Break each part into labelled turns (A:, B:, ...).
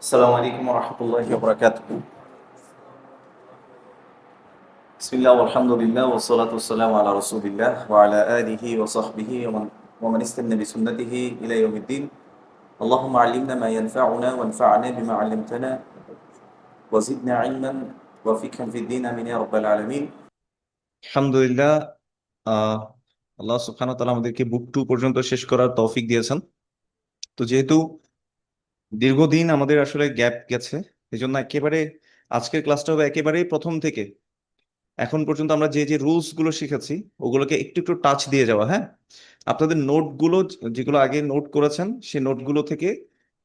A: السلام عليكم ورحمة الله وبركاته. بسم الله والحمد لله والصلاة والسلام على رسول الله وعلى آله وصحبه ومن استنى بسنته إلى يوم الدين. اللهم علمنا ما ينفعنا وانفعنا بما علمتنا وزدنا علما وفقها في الدين آمين يا رب العالمين. আলহামদুলিল্লাহ। আহ আল্লাহ সুবহানাহু ওয়া তাআলা আমাদেরকে বুক 2 পর্যন্ত শেষ করার তৌফিক দিয়েছেন। তো যেহেতু দীর্ঘদিন আমাদের আসলে গ্যাপ গেছে, এজন্য একেবারে আজকের ক্লাসটা হবে একেবারেই প্রথম থেকে এখন পর্যন্ত আমরা যে যে রুলস গুলো শিখেছি ওগুলোকে একটু একটু টাচ দিয়ে যাওয়া। হ্যাঁ, আপনাদের নোটগুলো যেগুলো আগে নোট করেছেন সেই নোটগুলো থেকে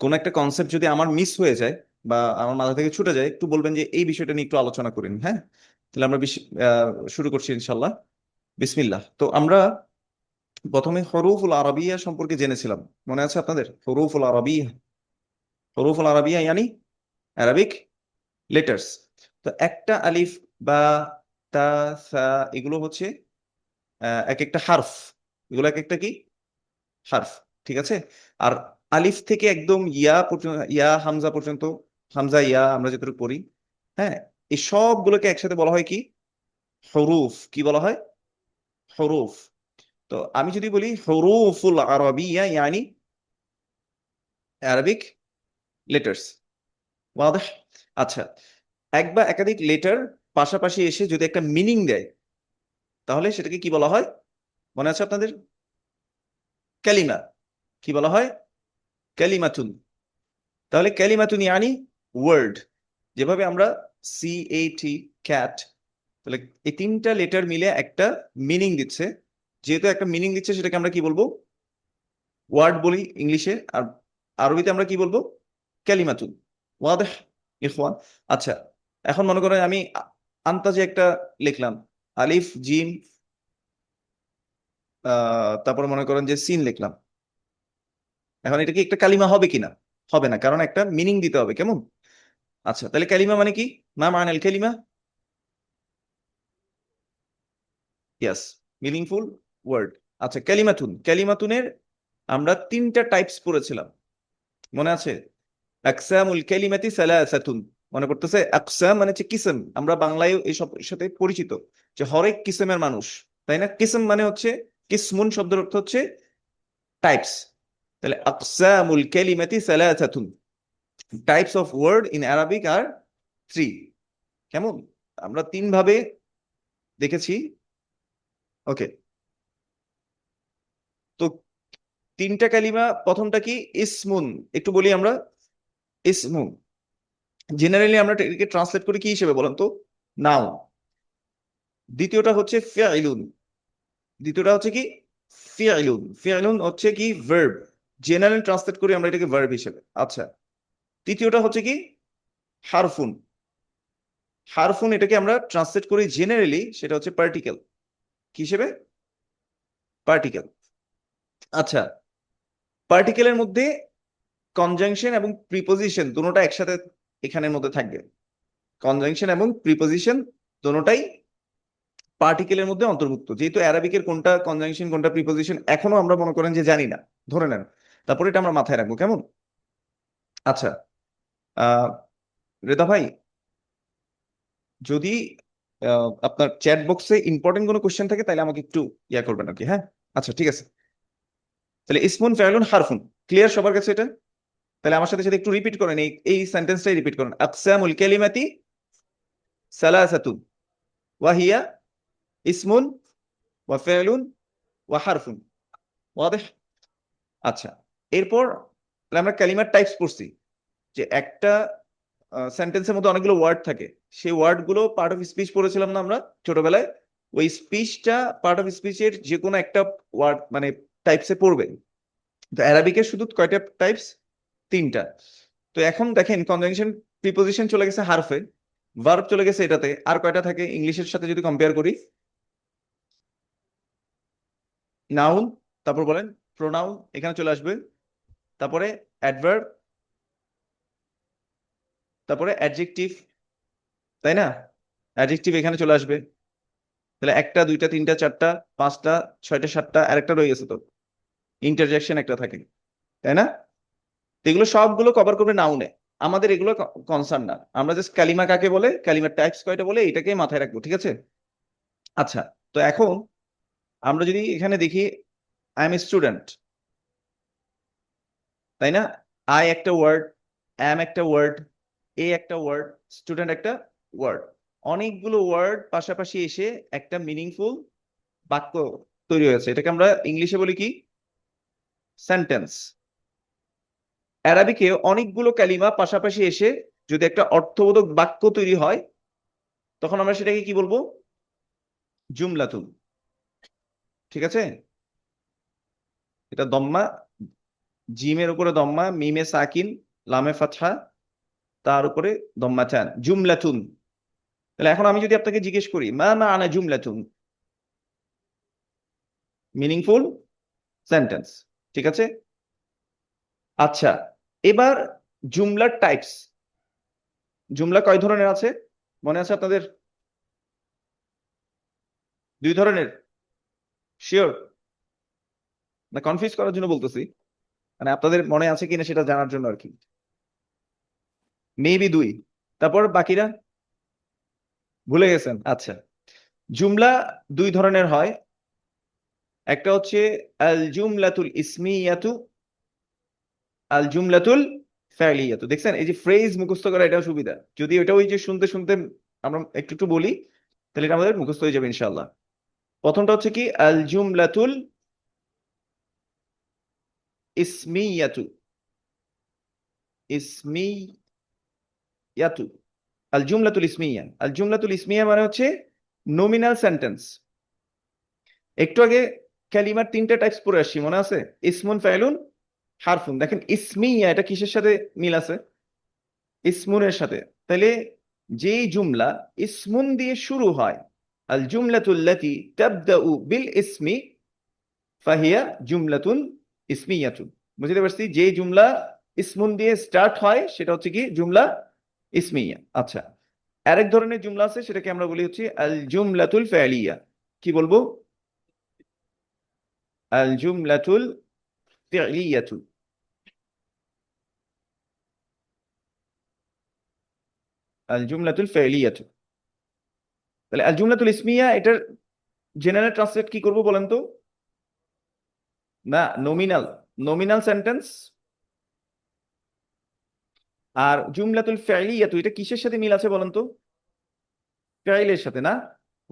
A: কোন একটা কনসেপ্ট যদি আমার মিস হয়ে যায় বা আমার মাথা থেকে ছুটে যায়, একটু বলবেন যে এই বিষয়টা নিয়ে একটু আলোচনা করেন। হ্যাঁ, তাহলে আমরা শুরু করছি ইনশাল্লাহ। বিসমিল্লাহ। তো আমরা প্রথমে হরুফুল আরবিয়া সম্পর্কে জেনেছিলাম, মনে আছে আপনাদের? হরুফুল আরবিয়া, হরুফুল আরবিয়া ইয়ানি অ্যারাবিক লেটার্স। তো একটা আলিফ বা তা, সা, এগুলো হচ্ছে এক একটা হারফ। এগুলো এক একটা কি হারফ, ঠিক আছে? আর আলিফ থেকে একদম ইয়া পর্যন্ত, ইয়া হামজা পর্যন্ত, হামজা ইয়া আমরা যতটুকু পড়ি, হ্যাঁ, এই সবগুলোকে একসাথে বলা হয় কি? হরুফ। কি বলা হয়? হরুফ। তো আমি যদি বলি হরুফুল আরবিয়া ইয়ানি অ্যারাবিক লেটার্স, ওয়াদাহ? আচ্ছা, এক বা একাধিক লেটার পাশাপাশি এসে যদি একটা মিনিং দেয় তাহলে সেটাকে কি বলা হয়? মনে আছে আপনাদের? কালিমা। কি বলা হয়? কালিমাতুন। তাহলে কালিমাতুন ইয়ানি ওয়ার্ড। যেভাবে আমরা সি এ টি, ক্যাট, তাহলে এই তিনটা লেটার মিলে একটা মিনিং দিচ্ছে। যেহেতু একটা মিনিং দিচ্ছে সেটাকে আমরা কি বলবো? ওয়ার্ড বলি ইংলিশে, আর আরবিতে আমরা কি বলবো? কালিমাতুন। ওয়াদাহ ইখওয়ান? আচ্ছা, এখন মনে করেন আমি আন্তাজে একটা লিখলাম, আলিফ জিম, তারপরে মনে করেন যে সিন লিখলাম। এখন এটা কি একটা কালিমা হবে কিনা? হবে না, কারণ একটা মিনিং দিতে হবে। কেমন? আচ্ছা, তাহলে কালিমা মানে কি? মা মানাল কালিমা? ইয়াস, মিনিংফুল ওয়ার্ড। আচ্ছা, কালিমাতুন, কালিমাতুনের আমরা তিনটা টাইপস পড়েছিলাম, মনে আছে? আকসামুল কালিমাতি সালাসাতুন। মনে পড়তেছে? আকসাম মানে হচ্ছে কিসম, আমরা বাংলায় এইসব সাথে পরিচিত যে হরেক কিসমের মানুষ, তাই না? কিসম মানে হচ্ছে, কিসমুন শব্দের অর্থ হচ্ছে টাইপস। তাহলে আকসামুল কালিমাতি সালাসাতুন, types of word in Arabic আর থ্রি। কেমন? আমরা তিন ভাবে দেখেছি। ওকে, তো তিনটা কালিমা, প্রথমটা কি? ইসমুন। একটু বলি আমরা, ইসমুন জেনারেলি আমরা এটাকে ট্রান্সলেট করি কি হিসেবে বলেন তো? নাউন। দ্বিতীয়টা হচ্ছে ফিআইলুন। দ্বিতীয়টা হচ্ছে কি? ফিআইলুন। ফিআইলুন হচ্ছে কি? ভার্ব। জেনারেল ট্রান্সলেট করি আমরা এটাকে ভার্ব হিসেবে। আচ্ছা, তৃতীয়টা হচ্ছে কি? হারফুন। হারফুন এটাকে আমরা ট্রান্সলেট করি জেনারেলি, সেটা হচ্ছে পার্টিকেল। কি হিসেবে? পার্টিকেল। আচ্ছা, পার্টিকেলের মধ্যে কনজাংশন এবং প্রিপোজিশন দুটোটা একসাথে এখানের মধ্যে থাকবে। কনজাংশন এবং প্রিপোজিশন দুটোটাই পার্টিকেলের মধ্যে অন্তর্ভুক্ত। যেহেতু অ্যারাবিকের কোনটা কনজাংশন কোনটা প্রিপোজিশন এখনো আমরা মনে করেন যে জানি না, ধরে নেন, তারপরে এটা আমরা মাথায় রাখবো। কেমন? আচ্ছা, আহ রেদা ভাই, যদি আপনার চ্যাট বক্সে ইম্পর্টেন্ট কোনো কোশ্চেন থাকে তাহলে আমাকে একটু ইয়া করবেন আর কি। হ্যাঁ, আচ্ছা ঠিক আছে। তাহলে ইসমুন ফাইলুন হারফুন, ক্লিয়ার সবার কাছে এটা? তাহলে আমার সাথে সাথে একটু রিপিট করেন, এই সেন্টেন্সটাই রিপিট করেন। আকসামুল কালিমাতি সালাসাতুন ওয়াহিয়া ইসমুন ওয়া ফাইলুন ওয়া হারফুন। ওয়াদেহ? আচ্ছা, এরপর তাহলে আমরা কালিমার টাইপস পড়ছি, যে একটা সেন্টেন্সের মধ্যে অনেকগুলো ওয়ার্ড থাকে। সেই ওয়ার্ড গুলো পার্ট অফ স্পিচ পড়েছিলাম না আমরা ছোটবেলায়? ওই স্পিচটা পার্ট অফ স্পিচের যে কোনো একটা ওয়ার্ড মানে টাইপসে পড়বে। তো অ্যারাবিকের শুধু কয়টা টাইপস? তিনটা। তো এখন দেখেন কনজাংশন প্রিপোজিশন চলে গেছে হারফে, ভার্ব চলে গেছে এটাতে, আর কয়টা থাকে ইংলিশের সাথে যদি কম্পেয়ার করি? নাউন, তারপর বলেন প্রোনাউন এখানে চলে আসবে, তারপরে অ্যাডভার্ব, তারপরে অ্যাডজেক্টিভ, তাই না? অ্যাডজেক্টিভ এখানে চলে আসবে। তাহলে একটা দুইটা তিনটা চারটা পাঁচটা ছয়টা সাতটা, আরেকটা রয়ে গেছে তো, ইন্টারজেকশন একটা থাকে, তাই না? তো এগুলো সবগুলো কভার করবে নাউনে।
B: আমাদের এগুলো কনসার্ন না, আমরা জাস্ট কালিমা কাকে বলে, কালিমার টাইপস কয়টা বলে এটাকে মাথায় রাখবো, ঠিক আছে? আচ্ছা, তো এখন আমরা যদি এখানে দেখি আই এম স্টুডেন্ট, তাই না? আই একটা ওয়ার্ড, অ্যাম একটা ওয়ার্ড, এ একটা ওয়ার্ড, স্টুডেন্ট একটা ওয়ার্ড। অনেকগুলো ওয়ার্ড পাশাপাশি এসে একটা মিনিংফুল বাক্য তৈরি হয়েছে, এটাকে আমরা ইংলিশে বলি কি? সেন্টেন্স। অ্যারাবিকে অনেকগুলো কালিমা পাশাপাশি এসে যদি একটা অর্থবোধক বাক্য তৈরি হয়, তখন আমরা সেটাকে কি বলবো? জুমলাতুন। ঠিক আছে? এটা দম্মা, জিমের উপরে দম্মা, মিমে সাকিন, লামে ফাতহা, তার উপরে দম্মা চান, জুমলাতুন। তাহলে এখন আমি যদি আপনাকে জিজ্ঞেস করি মা মা আনা জুমলাতুন, মিনিংফুল সেন্টেন্স, ঠিক আছে? আচ্ছা, এবার জুমলার টাইপস। জুমলা কয় ধরনের আছে মনে আছে আপনাদের? দুই ধরনের? শিওর না কনফিউজ করার জন্য বলতেছি? মানে আপনাদের মনে আছে কিনা সেটা জানার জন্য আর কি। মেবি দুই, তারপর বাকিরা ভুলে গেছেন? আচ্ছা, জুমলা দুই ধরনের হয়। একটা হচ্ছে আল জুমলাতুল ইসমিয়াতু, আল জুমলাতুল ফাইলিয়াতু। দেখছেন, এই যে ফ্রেজ মুখস্থ করা এটাও সুবিধা, যদি এটা ওই যে শুনতে শুনতে আমরা একটু একটু বলি তাহলে এটা আমাদের মুখস্থ হয়ে যাবে ইনশাআল্লাহ। প্রথমটা হচ্ছে কি আল জুমলাতুল ইসমিয়াতু, ইসমিয়াতু, আল জুমলাতুল ইসমিয়া। আল জুমলাতুল ইসমিয়া মানে হচ্ছে নমিনাল সেন্টেন্স। একটু আগে কালিমার তিনটা টাইপস পড়ে আসছি, মনে আছে? ইসমুন, ফাইলুন, হারফুন। দেখেন ইসমিয়া এটা কিসের সাথে মিল আছে? ইসমুনের সাথে। তাহলে যেই জুমলা ইসমুন দিয়ে শুরু হয়, আল জুমলাতুল্লাতি তাবদাউ বিল ইসমি ফাহিয়া জুমলাতুন ইসমিয়াতুন। বুঝতে পারছি? যে জুমলা ইসমুন দিয়ে স্টার্ট হয় সেটা হচ্ছে কি জুমলা ইসমিয়া। আচ্ছা, আরেক ধরনের জুমলা আছে, সেটাকে আমরা বলি হচ্ছে আল জুমলাতুল ফাইলিয়া। কি বলবো? আল জুমলাতুল ফি'লিয়াতু, আল জুমলাতুল ফাইলিয়াতু। তাহলে আল জুমলাতুল ইসমিয়া এটার জেনারেল ট্রান্সলেট কি করব বলেন তো? না, নমিনাল, নমিনাল সেন্টেন্স। আর জুমলাতুল ফাইলিয়াতু এটা কিসের সাথে মিল আছে বলেন তো? ফাইলের সাথে না?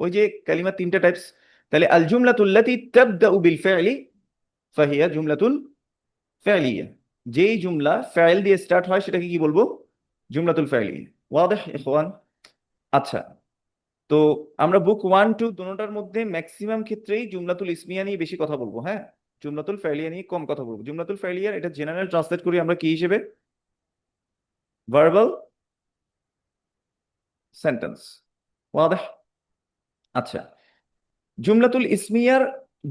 B: ওই যে কালিমা তিনটা টাইপস। তাহলে আল জুমলাতুল্লাতি তাবদাউ বিল ফাইলি ফাহিয়া জুমলাতুল ফাইলিয়া। যেই জুমলা ফাইল দিয়ে স্টার্ট হয় সেটাকে কি বলবো? জুমলাতুল ফাইলিয়া। ওয়াদাহ ইখওয়ান? আচ্ছা, তো আমরা বুক 1 2 দুটোটার মধ্যে ম্যাক্সিমাম ক্ষেত্রেই জুমলাতুল ইসমিয়া নিয়ে বেশি কথা বলবো, হ্যাঁ? জুমলাতুল ফাইলিয়া নিয়ে কম কথা বলবো। জুমলাতুল ফাইলিয়া এটা জেনারেল ট্রান্সলেট করি আমরা কি হিসেবে? Verbal sentence. ওয়াদাহ? আচ্ছা, জুমলাতুল ইসমিয়ার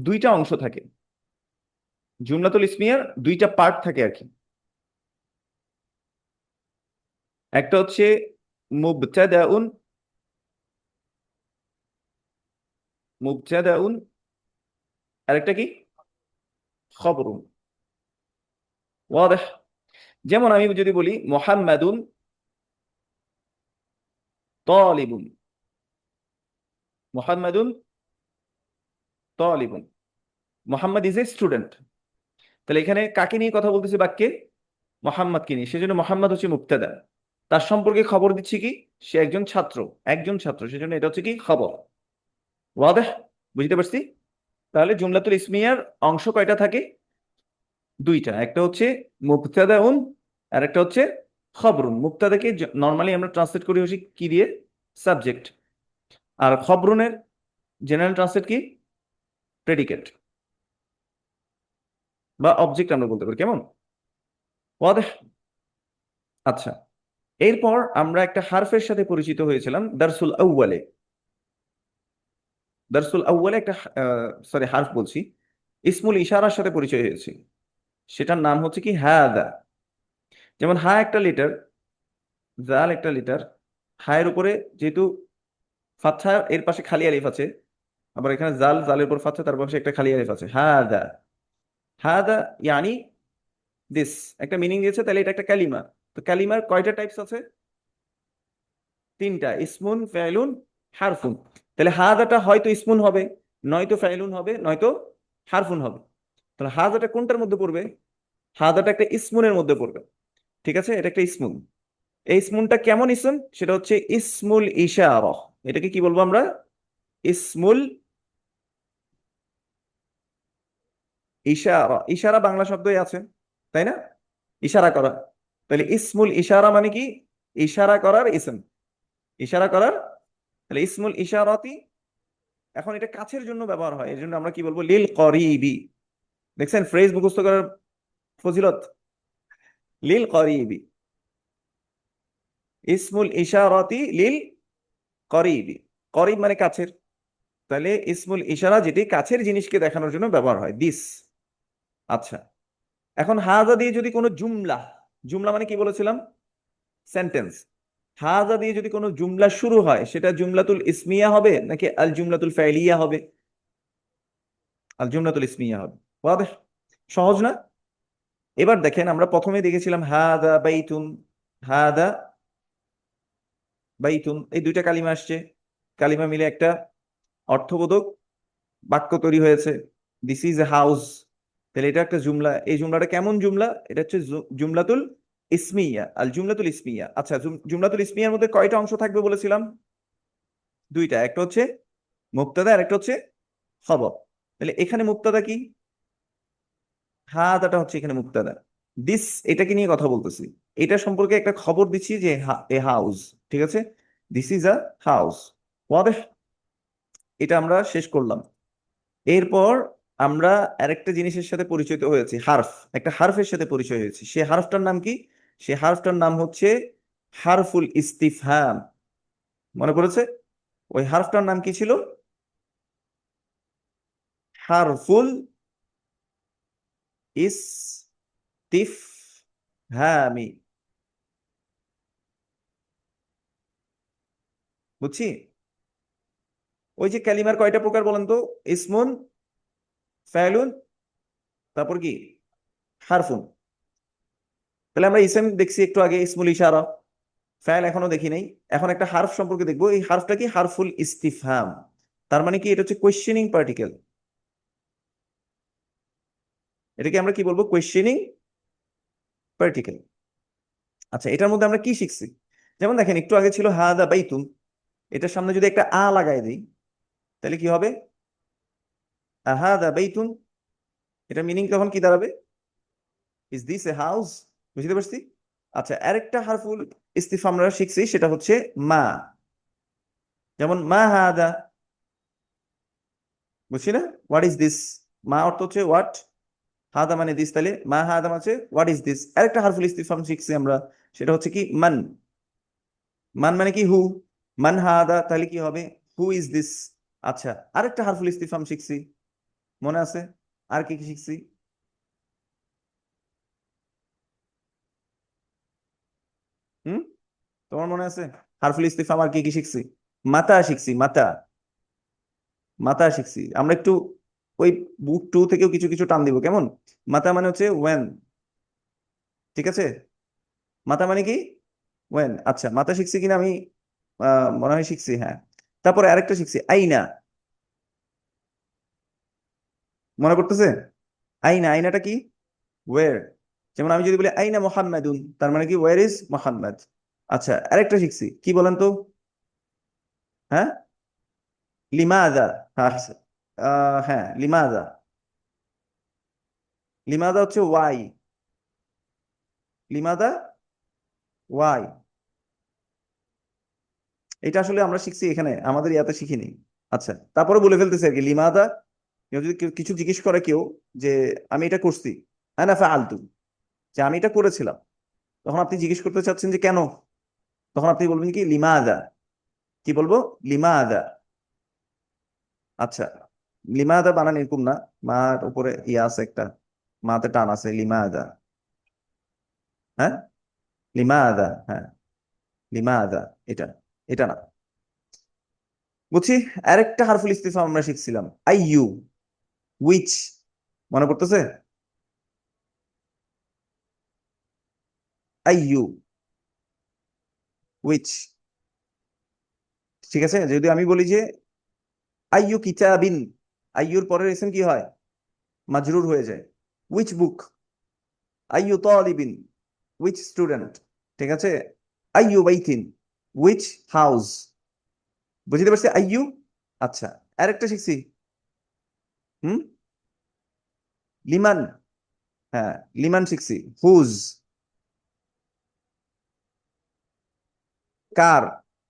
B: দুইটা অংশ থাকে, জুমলাতুল ইসমিয়ার দুইটা পার্ট থাকে আর কি। একটা হচ্ছে মুবতাদাউন, মুবতাদাউন, আরেকটা কি? খবরুন। ওয়াদাহ? যেমন আমি যদি বলি মুহাম্মাদুন তালিবুন, মুহাম্মাদুন তালিবুন, মোহাম্মদ ইজ এ স্টুডেন্ট। তাহলে এখানে কাকে নিয়ে কথা বলতেছি বাক্যে? মোহাম্মদকে নিয়ে, সেজন্য মোহাম্মদ হচ্ছে মুবতাদা। তার সম্পর্কে খবর দিচ্ছি কি? সে একজন ছাত্র, একজন ছাত্র, সেজন্য এটা হচ্ছে কি খবর। ওয়াদাহ? বুঝতে পারছি? তাহলে জুমলাতুল ইসমিয়ার অংশ কয়টা থাকে? দুইটা, একটা হচ্ছে মুবতাদাউন আর একটা হচ্ছে খবরুন। মুবতাদাকে নর্মালি আমরা ট্রান্সলেট করি হচ্ছে কি দিয়ে? সাবজেক্ট। আর খবরুনের জেনারেল ট্রান্সলেট কি? প্রেডিকেট বা অবজেক্ট আমরা বলতে পারি। কেমন? ওয়াদাহ? আচ্ছা, এরপর আমরা একটা হারফের সাথে পরিচিত হয়েছিলাম দারসুল আউয়ালে। দারসুল আউয়ালে একটা সরি হারফ বলছি, ইসমুল ইশারার সাথে পরিচয় হয়েছি। সেটার নাম হচ্ছে কি হাদা। যেমন হা একটা লেটার, জাল একটা লেটার। হায়ের উপরে যেহেতু ফাতহা, এর পাশে খালি আলিফ আছে, আবার এখানে জাল, জালের উপর ফাতহা, তার পাশে একটা খালি আলিফ আছে। হাদা, হাদা ইয়ানি দিস, একটা মিনিং দিয়েছে, তাহলে এটা একটা কালিমা। তো কালিমার কয়টা টাইপস আছে? তিনটা, ইসমুন, ফাইলুন, হারফুন। তাহলে হাদাটা হয়তো ইসমুন হবে, নয়তো ফাইলুন হবে, নয়তো হারফুন হবে। তাহলে হাদাটা কোনটার মধ্যে পড়বে? হাদাটা একটা ইসমুনের মধ্যে পড়বে। ঠিক আছে, এটা একটা ইসমুন। এই ইসমুনটা কেমন ইসম? সেটা হচ্ছে ইসমুল ইশারা। এটাকে কি বলবো আমরা? ইসমুল ইশারা। ইশারা বাংলা শব্দই আছে, তাই না? ইশারা করা। তাহলে ইসমুল ইশারা মানে কি? ইশারা করার ইসম। ইশারা করার, তাহলে ইসমুল ইশারাতি। এখন এটা কাছের জন্য ব্যবহার হয়, এর জন্য আমরা কি বলবো? লিল করিবি। দেখছেন ফ্রেজ মুখস্থ করার ফজিলত? লিল করিবি, ইসমুল ইশারাতি লিল করিবি। করিব মানে কাছের। তাহলে ইসমুল ইশারা যেটি কাছের জিনিসকে দেখানোর জন্য ব্যবহার হয়, দিস। আচ্ছা, এখন হাজা দিয়ে যদি কোনো জুমলা, জুমলা মানে কি বলেছিলাম? সেন্টেন্স। হাজা দিয়ে যদি কোনো জুমলা শুরু হয়, সেটা জুমলাতুল ইসমিয়া হবে নাকি আল জুমলাতুল ফাইলিয়া হবে? আল জুমলাতুল ইসমিয়া হবে। ওয়াদেহ? সহজ না? এবার দেখেন, আমরা প্রথমে দেখেছিলাম হাদা বাইতুন, হাদা বাইতুন, এই দুইটা কালিমা আসছে। কালিমা মিলে একটা অর্থবোধক বাক্য তৈরি হয়েছে, দিস ইজ এ হাউস। তাহলে এটা একটা জুমলা। এই জুমলাটা কেমন জুমলা? এটা হচ্ছে জুমলাতুল ইসমিয়া, আল জুমলাতুল ইসমিয়া। আচ্ছা, জুমলাতুল ইসমিয়ার মধ্যে কয়টা অংশ থাকবে বলেছিলাম? দুইটা, একটা হচ্ছে মুবতাদা আর একটা হচ্ছে খবর। তাহলে এখানে মুবতাদা কি? হাদাটা হচ্ছে এখানে মুবতাদা। দিস, এটাকে নিয়ে কথা বলতেছি, এটা সম্পর্কে একটা খবর দিচ্ছি যে এ হাউস। ঠিক আছে, দিস ইজ আ হাউস। ওয়াদেহ? এটা আমরা শেষ করলাম। এরপর আমরা আরেকটা জিনিসের সাথে পরিচিত হয়েছি, হারফ। একটা হারফের সাথে পরিচয় হয়েছে। সে হারফটার নাম কি? সে হারফটার নাম হচ্ছে হারফুল ইস্তিফহাম। মনে পড়েছে? ওই হারফটার নাম কি ছিল? হারফুল ইস্তিফহামি। বুঝছি? ওই যে কালিমার কয়টা প্রকার বলেন তো? ইসমুন, ফাইলুন, তারপর কি? হারফুন। তাহলে আমরা ইসম দেখছি একটু আগে, ইসমুল ইশারা। ফাইল এখনো দেখি নাই। এখন একটা হারফ সম্পর্কে দেখবো। এই হারফটা কি? হারফুল ইস্তিফহাম। তার মানে কি? এটা হচ্ছে কোয়েশ্চেনিং পার্টিকেল। এটাকে আমরা কি বলবো? Questioning particle. আচ্ছা, এটার মধ্যে আমরা কি শিখছি? যেমন দেখেন, একটু আগে ছিল হাদা বাইতুন, এটার সামনে যদি একটা আ লাগাই দিই, তাহলে কি হবে? হাদা বাইতুন। এটা মিনিং তখন কি দাঁড়াবে? Is this a house? বুঝতে পারছি? আচ্ছা, আরেকটা হারফুল ইস্তিফহাম আমরা শিখছি, সেটা হচ্ছে মা। যেমন মা হাদা, বুঝছি না? What is this? মা অর্থ হচ্ছে হোয়াট, হাদা মানে দিস। তাহলে মা হাদা মানে হোয়াট ইজ দিস। আরেকটা হারফুল ইস্তিফহাম শিখছি আমরা, সেটা হচ্ছে কি? মান। মান মানে কি? হু। মান হাদা, তাহলে কি হবে? Who is this. আচ্ছা, আরেকটা হারফুল ইস্তিফহাম শিখছি, মনে আছে? আর কি কি শিখছি? হুম, তোমার মনে আছে? হারফুল ইস্তিফহাম আর কি কি শিখছি? মাতা শিখছি, মাতা। মাতা শিখছি আমরা একটু। ওই বুক টু থেকেও কিছু কিছু টান দিব, কেমন? মাতা মানে হচ্ছে ওয়েন। ঠিক আছে, মাতা মানে কি? ওয়েন। আচ্ছা, মাতা শিখছি কিনা আমি মনে হয় শিখছি, হ্যাঁ। তারপরে আরেকটা শিখছি, আইনা। মনে করতেছে? আইনা, আইনাটা কি? ওয়ের। যেমন আমি যদি বলি আইনা মোহাম্মদুন, তার মানে কি? ওয়ের ইজ মোহাম্মদ। আচ্ছা, আরেকটা শিখছি, কি বলেন তো? হ্যাঁ, লিমাদা। আচ্ছা, হ্যাঁ, লিমাদা। লিমাদা হচ্ছে ওয়াই। লিমাদা, ওয়াই। এটা আসলে আমরা শিখছি এখানে, আমাদের ইয়াতে শিখিনি। আচ্ছা, তারপরে বলে ফেলতেছি আর কি, লিমাদা। কেউ যদি কিছু জিজ্ঞেস করে কেউ, যে আমি এটা করছি, আনা ফাআলতু, যে আমি এটা করেছিলাম, তখন আপনি জিজ্ঞেস করতে চাচ্ছেন যে কেন, তখন আপনি বলবেন কি? লিমাদা। কি বলবো? লিমাদা। আচ্ছা, লিমাদা বানান এরকম না, মার উপরে ইয়া আছে একটা, মাতে টান আছে, লিমাদা। হ্যাঁ, লিমাদা, হ্যাঁ, লিমাদা। এটা, এটা না। বুঝছি। আরেকটা হারফুল ইস্তিফহাম আমরা শিখছিলাম, আইয়ু, উইচ। মনে পড়তেছে? আইয়ু। which, ঠিক আছে? যদি আমি বলি যে আইয়ু কিতাবিন, আইয়ুর পরের ইসম কি হয়? মাজরুর হয়ে যায়। which book, আইয়ু তালিবিন, which student, ঠিক আছে? আইয়ু বাইতিন, which house, বুঝতে পারছি আইয়ু। আচ্ছা, আরেকটা শিখছি, হুম, লিমান, হ্যাঁ লিমান শিখছি। হুজ, কার,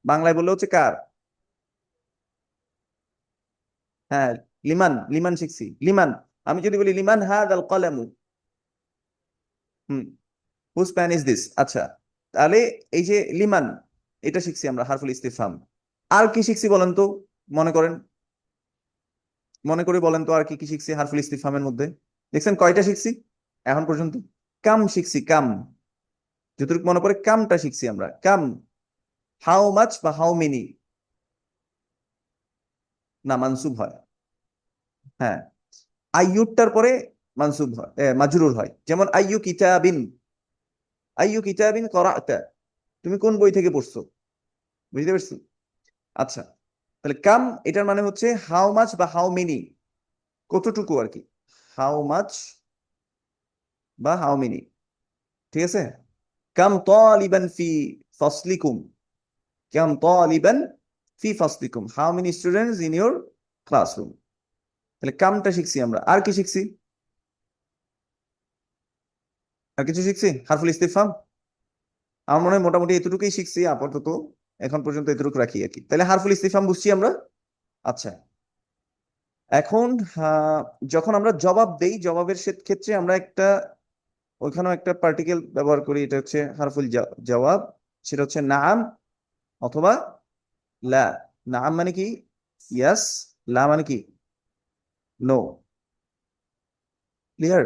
B: বাংলায় বললে হচ্ছে কার, হ্যাঁ লিমান, লিমান শিখছি লিমান। আমি যদি বলি লিমান হাদাল কলামু, হুম, হুজ পেন ইজ দিস, আচ্ছা, তাহলে এই যে লিমান, এটা শিখছি আমরা হারফুল ইস্তিফহাম। আর কি শিখছি বলেন তো, মনে করেন, মনে করে বলেন তো আর কি কি শিখছি হারফুল ইস্তিফহামের মধ্যে? দেখছেন কয়টা শিখছি এখন পর্যন্ত? কাম শিখছি, কাম, যতটুকু মনে পড়ে কামটা শিখছি আমরা, কাম। হাউ মাচ বা হাউ মেনি, না মানসুব হয়, হ্যাঁ আইয়ুটার পরে মানসুব হয়, মাজরুর হয়, যেমন আইয়ু কিতাবিন, আইয়ু কিতাবিন করাতা, তুমি কোন বই থেকে পড়ছো, বুঝতে পারছি। আচ্ছা, তাহলে কাম এটার মানে হচ্ছে হাউ মাচ বা হাউ মেনি, কতটুকু আর কি, হাউ মাচ বা হাউ মেনি, ঠিক আছে? কাম তালিবান ফি ফাসলিকুম, কাম তালিবান ফি ফাসলিকুম, how many students in your classroom. তাহলে কামটা শিখছি আমরা, আর কি শিখছি? আর কিছু শিখছি হারফুল ইস্তিফহাম? আমার মনে হয় মোটামুটি এতটুকুই শিখছি আপাতত, এখন পর্যন্ত এতটুকু রাখি আর কি। তাহলে হারফুল ইস্তিফহাম বুঝছি আমরা। আচ্ছা, এখন যখন আমরা জবাব দেই, জবাবের ক্ষেত্রে আমরা একটা, ওইখানেও একটা পার্টিকেল ব্যবহার করি, এটা হচ্ছে হারফুল জবাব, সেটা হচ্ছে নাম অথবা লা। নাম মানে কি ইয়াস, লা মানে কি নো, ক্লিয়ার?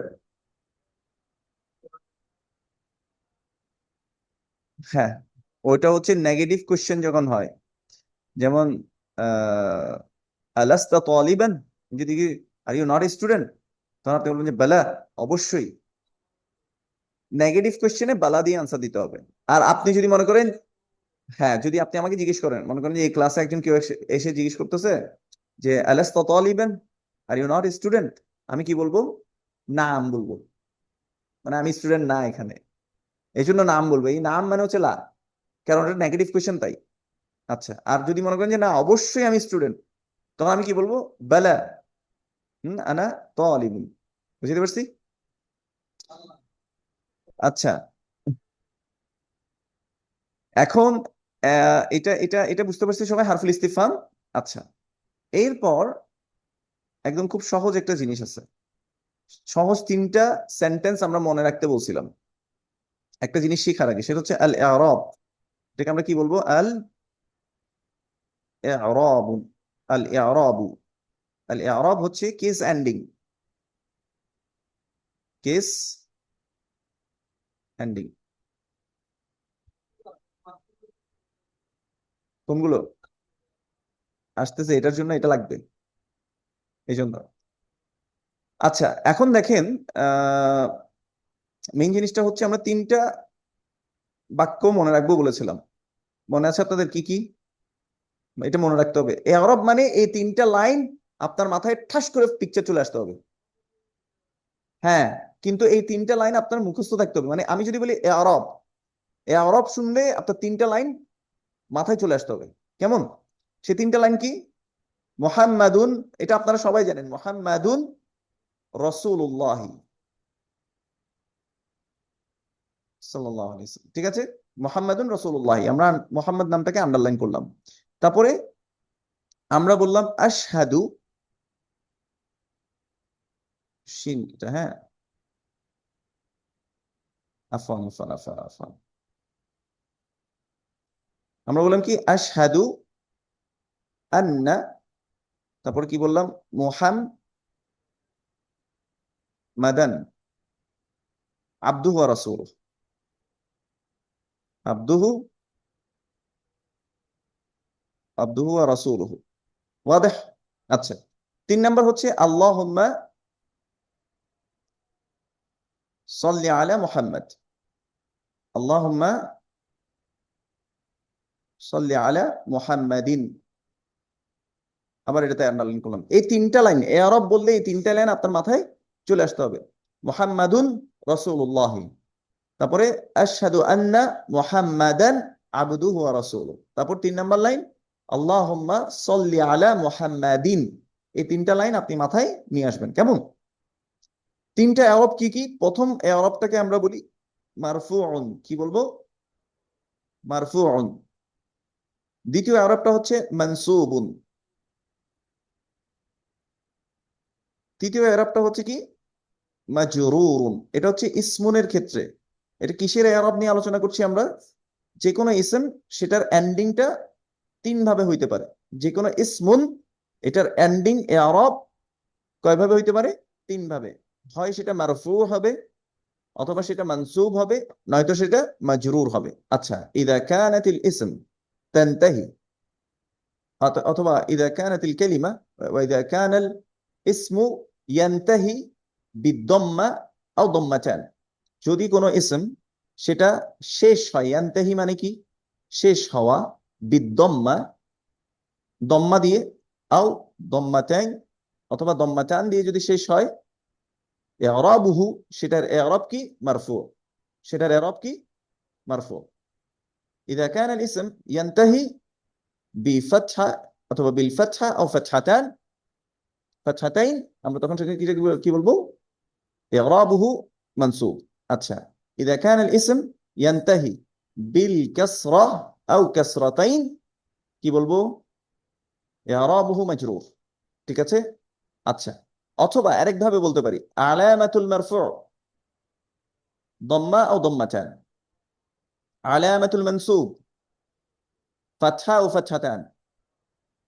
B: হ্যাঁ, ওইটা হচ্ছে নেগেটিভ কোশ্চেন যখন হয়, যেমন আহ আলাস্তা তালিবান, যদি কি আর ইউ নট স্টুডেন্ট, তখন আপনি বলবেন যে বালা, অবশ্যই। নেগেটিভ কোশ্চেনে বালা দিয়ে আনসার দিতে হবে। আর আপনি যদি মনে করেন, হ্যাঁ যদি আপনি আমাকে জিজ্ঞেস করেন, মনে করেন যে এই ক্লাসে একজন কেউ এসে এসে জিজ্ঞেস করতেছে যে আলাস্তা তালিবান, আর ইউ নট স্টুডেন্ট, আমি কি বলবো? নাম বলবো, মানে আমি স্টুডেন্ট না এখানে, এই জন্য নাম বলবো। এই নাম মানে হচ্ছে লা, কারণ এটা নেগেটিভ কোশ্চেন তাই। আচ্ছা, আর যদি মনে করেন যে না অবশ্যই আমি স্টুডেন্ট, তখন আমি কি বলবো? বালা, আনা তালিবুন, বুঝতে পারছি। আচ্ছা, এখন এটা এটা এটা বুঝতে পারছি সবাই হারফুল ইস্তিফহাম। আচ্ছা, এরপর একদম খুব সহজ একটা জিনিস আছে, সহজ তিনটা সেন্টেন্স আমরা মনে রাখতে বলছিলাম একটা জিনিস শেখার আগে, সেটা হচ্ছে আল ইআরাব। এটাকে আমরা কি বলবো? আল ইআরাব, আল ইআরাব। আল ইআরাব হচ্ছে কেস এন্ডিং, কেস এন্ডিং। কোনগুলো আসতেছে এটার জন্য, এটা লাগবে এই জন্য। আচ্ছা, এখন দেখেন, আহ মেইন জিনিসটা হচ্ছে আমরা তিনটা বাক্য মনে রাখবো বলেছিলাম, মনে আছে আপনাদের কি কি? এটা মনে রাখতে হবে, এআরব মানে এই তিনটা লাইন আপনার মাথায় ঠাস করে পিকচার চলে আসতে হবে। হ্যাঁ, কিন্তু এই তিনটা লাইন আপনার মুখস্থ থাকতে হবে। মানে আমি যদি বলি এআরব, এআরব শুনলে আপনার তিনটা লাইন মাথায় চলে আসতে হবে। কেমন? সে তিনটা লাইন কি? মুহাম্মাদুন, এটা আপনারা সবাই জানেন, মুহাম্মাদুন রাসূলুল্লাহ সাল্লাল্লাহু আলাইহি ওয়াসাল্লাম, ঠিক আছে? মুহাম্মাদুন রাসূলুল্লাহ, আমরা মুহাম্মদ নামটাকে আন্ডারলাইন করলাম। তারপরে আমরা বললাম আশহাদু, শিনটা, হ্যাঁ, আফওয়ান আফওয়ান আফওয়ান আফওয়ান, আমরা বললাম কি আশহাদু আন্না, তারপরে কি বললাম? মুহাম্মাদান আবদুহু ওয়া রাসূলুহু, আবদুহু, আবদুহু ওয়া রাসূলুহু, ওয়াদিহ। আচ্ছা, 3 নাম্বার হচ্ছে আল্লাহুম্মা সাল্লি আলা মুহাম্মদ, আল্লাহুম্মা সাল্লি আলা মুহাম্মাদিন। আবার এটাতে আন্ডারলাইন করলাম। এই তিনটা লাইন এআরব বললে এই তিনটা লাইন আপনার মাথায় চলে আসতে হবে। মুহাম্মাদুন রাসূলুল্লাহ, তারপরে আশহাদু আন্না মুহাম্মাদান আবদুহু ওয়া রাসূলুহু, তারপর 3 নম্বর লাইন আল্লাহুম্মা সাল্লি আলা মুহাম্মাদিন। এই তিনটা লাইন আপনি মাথায় নিয়ে আসবেন। কেমন? তিনটা এআরব কি কি? প্রথম এআরবটাকে আমরা বলি মারফুউন। কি বলবো? মারফুউন। দ্বিতীয় এআরবটা হচ্ছে মানসুবুন। তৃতীয় এআরবটা হচ্ছে কি? মাজরুরুন। এটা হচ্ছে ইসমুনের ক্ষেত্রে। এটা কিসের এআরব নিয়ে আলোচনা করছি আমরা? যে কোনো ইসম, সেটার এন্ডিংটা 3 ভাবে হইতে পারে। যে কোনো ইসমুন, এটার এন্ডিং এআরব কয়ভাবে হইতে পারে? 3 ভাবে। হয় সেটা মারফু হবে, অথবা সেটা মানসুব হবে, নয়তো সেটা মাজরুর হবে। আচ্ছা, ইদা কানাতিল ইসম তানতাহি, অথবা ইদা কানাতিল কালিমা ওয়া ইদা কানাল ইসমু ইয়ানতাহি বিদ্দাম্মা আও দাম্মাতান। যদি কোনো ইসম সেটা শেষ হয়, ইয়ানতাহি মানে কি? শেষ হওয়া, বিদ্দম্মা দম্মা দিয়ে, আও দম্মাতান অথবা দম্মাতান দিয়ে যদি শেষ হয়, ইরাবুহু, সেটার ইরাব কি? মারফু। সেটার ইরাব কি? মারফু। ইদা কানা আল ইসম ইয়ানতাহি বিফাতহা অথবা বিল ফাতহা আও ফাতহাতান, ফাতহাতাইন, আমরা তখন সেখানে কি বলবো? ইরাবুহু মানসুব। আচ্ছা, ইদা কানা আল ইসম ইয়ানতাহি বিল কাসরা আও কাসরাতাইন, কি বলবো? ইরাবুহু মাজরুর। ঠিক আছে? আচ্ছা, অথবা আরেক ভাবে বলতে পারি আলামাতুল মারফু দম্মা ও দম্মাতান, আলামাতুল মানসুব ফাতহা ও ফাতহাতান,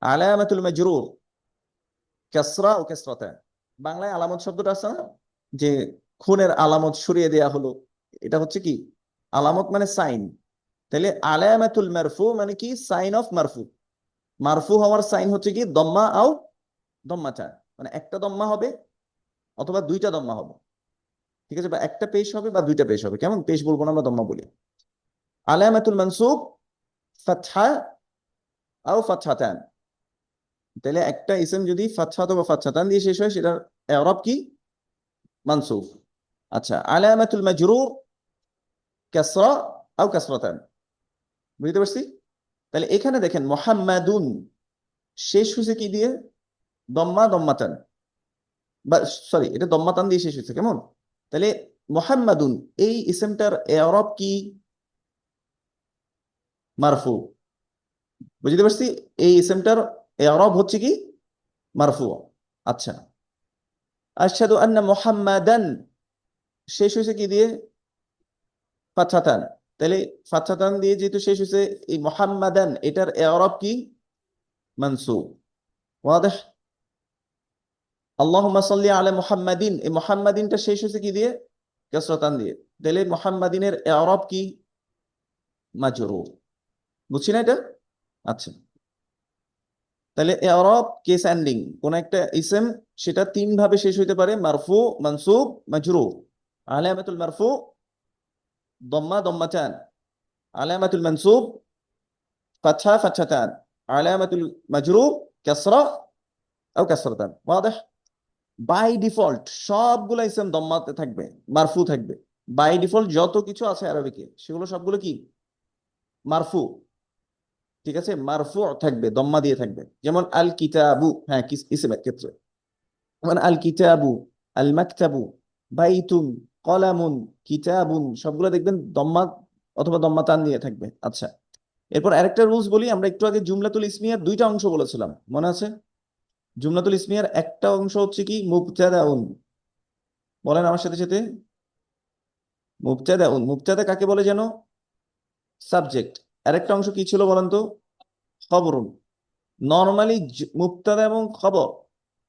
B: আলামাতুল মাজরুর কাসরা ও কাসরাতান। বাংলায় আলামত শব্দটা আছে না, যে খুনের আলামত সরিয়ে দেয়া হলো, এটা হচ্ছে কি? আলামত মানে সাইন। তাহলে আলামাতুল মারফু মানে কি? Sign of মারফু। মারফু হওয়ার সাইন হচ্ছে কি? দম্মা আও দম্মাতান, মানে একটা দম্মা হবে অথবা 2টা দম্মা হবে। ঠিক আছে? বা একটা পেশ হবে বা 2টা পেশ হবে। কেমন? পেশ বলবো না, আমরা দম্মা বলি। আলামাতুল মানসুব ফাতহা আও ফাতহাতান। তাহলে একটা ইসম যদি ফাতহা অথবা ফাতহাতান দিয়ে শেষ হয়, সেটার ইরাব কি? মানসুব। আচ্ছা, আলামাতুল মাজরুর কাসরা আও কাসরাতান। বুঝতে পারছি? তাহলে এখানে দেখেন মুহাম্মাদুন শেষ হয়েছে কি দিয়ে? দম্মা দম্মাতান, বা সরি, এটা দম্মাতান দিয়ে শেষ হয়েছে। কেমন? তাহলে মুহাম্মাদুন এই ইসমটার ইরাব কি? মারফু। বুঝতে পারছি? এই ইসমটার ইরাব হচ্ছে কি? মারফু। আচ্ছা, আশহাদু আন্না মুহাম্মাদান শেষ হয়েছে কি দিয়ে? ফাতহাতান। তাহলে ফাতহাতান দিয়ে যেহেতু শেষ হয়েছে, এই মুহাম্মাদান এটার ইরাব কি? মানসুব। ওয়াদিহ? আল্লাহুম্মা সাল্লি আলা মুহাম্মাদিন, এই মুহাম্মাদিনটা শেষ হয়েছে কি দিয়ে? কাসরাতান দিয়ে। তাহলে মুহাম্মাদিনের ইরাব কি? মাজরুর। বুঝছি না এটা? আচ্ছা, তাহলে ইরাব কেস এন্ডিং কোন একটা ইসম, সেটা 3 ভাবে শেষ হইতে পারে: মারফু, মানসুব, মাজরুর। আলামাতুল মারফু দম্মা দম্মাতান, আলামাতুল মানসুব ফাতহা ফাতহাতান, আলামাতুল মাজরুর কাসরা আও কাসরাতান। ওয়াদিহ? বাই ডিফল্ট সবগুলো ইসম দম্মাতে থাকবে, মারফু থাকবে। বাই ডিফল্ট যত কিছু আছে আরবিকে, সেগুলো সবগুলো কি? মারফু। ঠিক আছে? মারফু থাকবে, দম্মা দিয়ে থাকবে। যেমন আল কিতাবু, হ্যাঁ, ইসমের ক্ষেত্রে যেমন আল কিতাবু, আল মাকতাবু, বাইতুন, কলামুন, কিতাবুন, সবগুলো দেখবেন দম্মা অথবা দম্মা তান দিয়ে থাকবে। আচ্ছা, এরপর আরেকটা রুলস বলি। আমরা একটু আগে জুমলাতুল ইসমিয়ার 2টা অংশ বলেছিলাম, মনে আছে? জুমলাতুল ইসমিয়ার একটা অংশ হচ্ছে কি? মুবতাদাউন। বলেন আমার সাথে সাথে, মুবতাদাউন। মুবতাদা কাকে বলে যেন? সাবজেক্ট। আরেকটা অংশ কি ছিল বলেন তো? খবরুন। নর্মালি মুবতাদা এবং খবর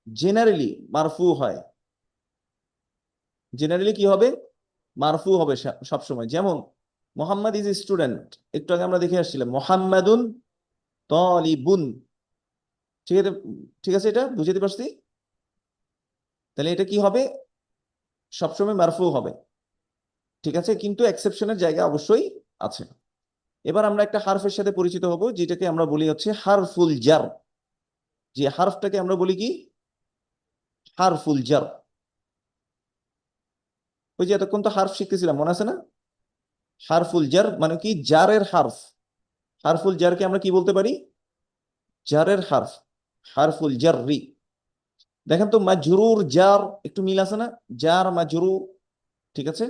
B: জেনারেলি মারফু হয়। জেনারেলি কি হবে? মারফু হবে সবসময়। যেমন মোহাম্মদ ইজ স্টুডেন্ট, একটু আগে আমরা দেখে আসছিলাম মোহাম্মদুন তালিবুন। ঠিক আছে? ঠিক আছে, এটা বুঝতে পারছি? তাহলে এটা কি হবে? সবসময় মারফু হবে। ঠিক আছে, কিন্তু এক্সেপশনের জায়গা অবশ্যই আছে। এবার আমরা একটা হারফের সাথে পরিচিত হব, যেটাকে আমরা বলি হচ্ছে হারফুল জার। যে হারফটাকে আমরা বলি কি? হারফুল জার। ওই যে এতক্ষণ তো হারফ শিখতেছিলাম, মনে আছে না? হারফুল জার মানে কি? জারের হারফ। হারফুল জারকে আমরা কি বলতে পারি? জারের হারফ। হারফুল জাররি। দেখেন তো, মাজরুর জার একটু মিল আছে না? জার মাজরুর, ঠিক আছে?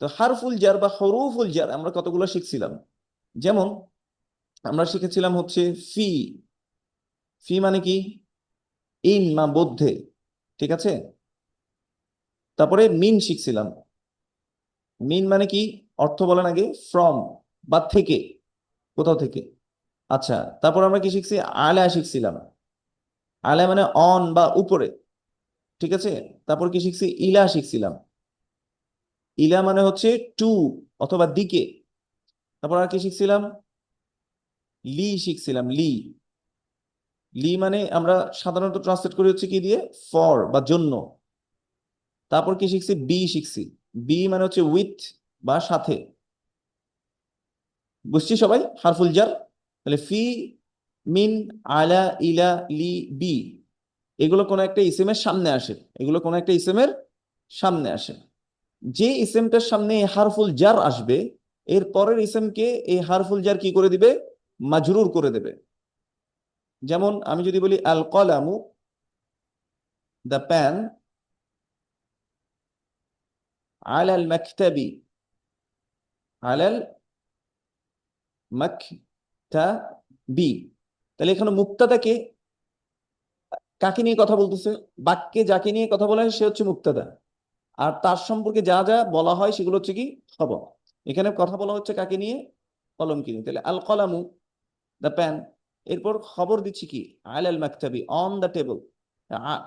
B: তো হারফুল জার বা হরুফুল জার আমরা কতগুলো শিখছিলাম। যেমন আমরা শিখেছিলাম হচ্ছে ফি। ফি মানে কি? ইন মা মধ্যে, ঠিক আছে? তারপরে মিন শিখছিলাম। মিন মানে কি? অর্থ বলেন আগে। ফ্রম বা থেকে, কোথাও থেকে। আচ্ছা, তারপর আমরা কি শিখছি? আলা শিখছিলাম। আলা মানে অন বা উপরে, ঠিক আছে? তারপর কি শিখছি? ইলা শিখছিলাম। ইলা মানে হচ্ছে টু অথবা দিকে। তারপর আর কি শিখছিলাম? লি শিখছিলাম। লি। লি মানে আমরা সাধারণত ট্রান্সলেট করি হচ্ছে কি দিয়ে? ফর বা জন্য। তারপর কি শিখছি? বি শিখছি। বি মানে হচ্ছে উইথ বা সাথে। বুঝছি সবাই হারফুল জার? তাহলে ফি, মিন, আলা, ইলা, লি, বি, এগুলো কোন একটা ইসেমের সামনে আসে। এগুলো কোন একটা ইসেমের সামনে আসে। যে ইসেমটার সামনে এই হারফুল জার আসবে, এর পরের ইসেমকে এই হারফুল জার কি করে দিবে? মাজরুর করে দেবে। যেমন আমি যদি বলি আল কলামু, দ্য প্যান, আলাল মাকতাবি, আলাল মাকতাবি, তাহলে এখানে মুক্তাদাকে, কাকে নিয়ে কথা বলতেছে? বাক্যে যাকে নিয়ে কথা বলা হয় সে হচ্ছে মুক্তাদা। আর তার সম্পর্কে যা যা বলা হয় সেগুলো হচ্ছে কি? খবর। এখানে কথা বলা হচ্ছে কাকে নিয়ে? কলমকে নিয়ে। তাহলে আল কলামু, দ্য প্যান। এরপর খবর দিচ্ছি কি? আলাল মাকতাবি, অন দ্য টেবল।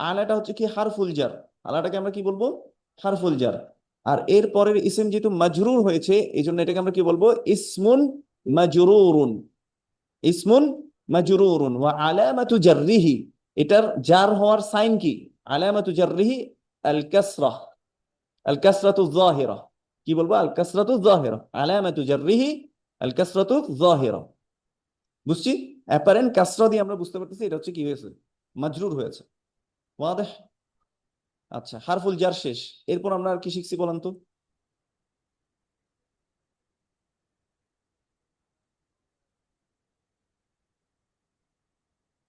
B: আলাটা হচ্ছে কি? হারফুল জার। আলাটাকে আমরা কি বলবো? হারফুল জার। আর এর পরের ইসিম যেহেতু মাজরুর হয়েছে, এই জন্য এটাকে আমরা কি বলবো? ইসমুন মাজরুরুন। ইসমুন মাজরুরুন ওয়া আলামাতু জাররিহি। এটার জার হওয়ার সাইন কি? আলামাতু জাররিহি আল কাসরা। আল কাসরাতু যাহিরা। কি বলবো? আল কাসরাতু যাহিরা। আলামাতু জাররিহি আল কাসরাতু যাহিরা। বুঝছি? অ্যাপারেন্ট কাসরা দিয়ে আমরা বুঝতে পারতেছি এটা হচ্ছে কি হয়েছে? মাজরুর হয়েছে। ওয়াদেহ? আচ্ছা, হারফুল জার শেষ। এরপর আমরা আর কি শিখছি বলেন তো?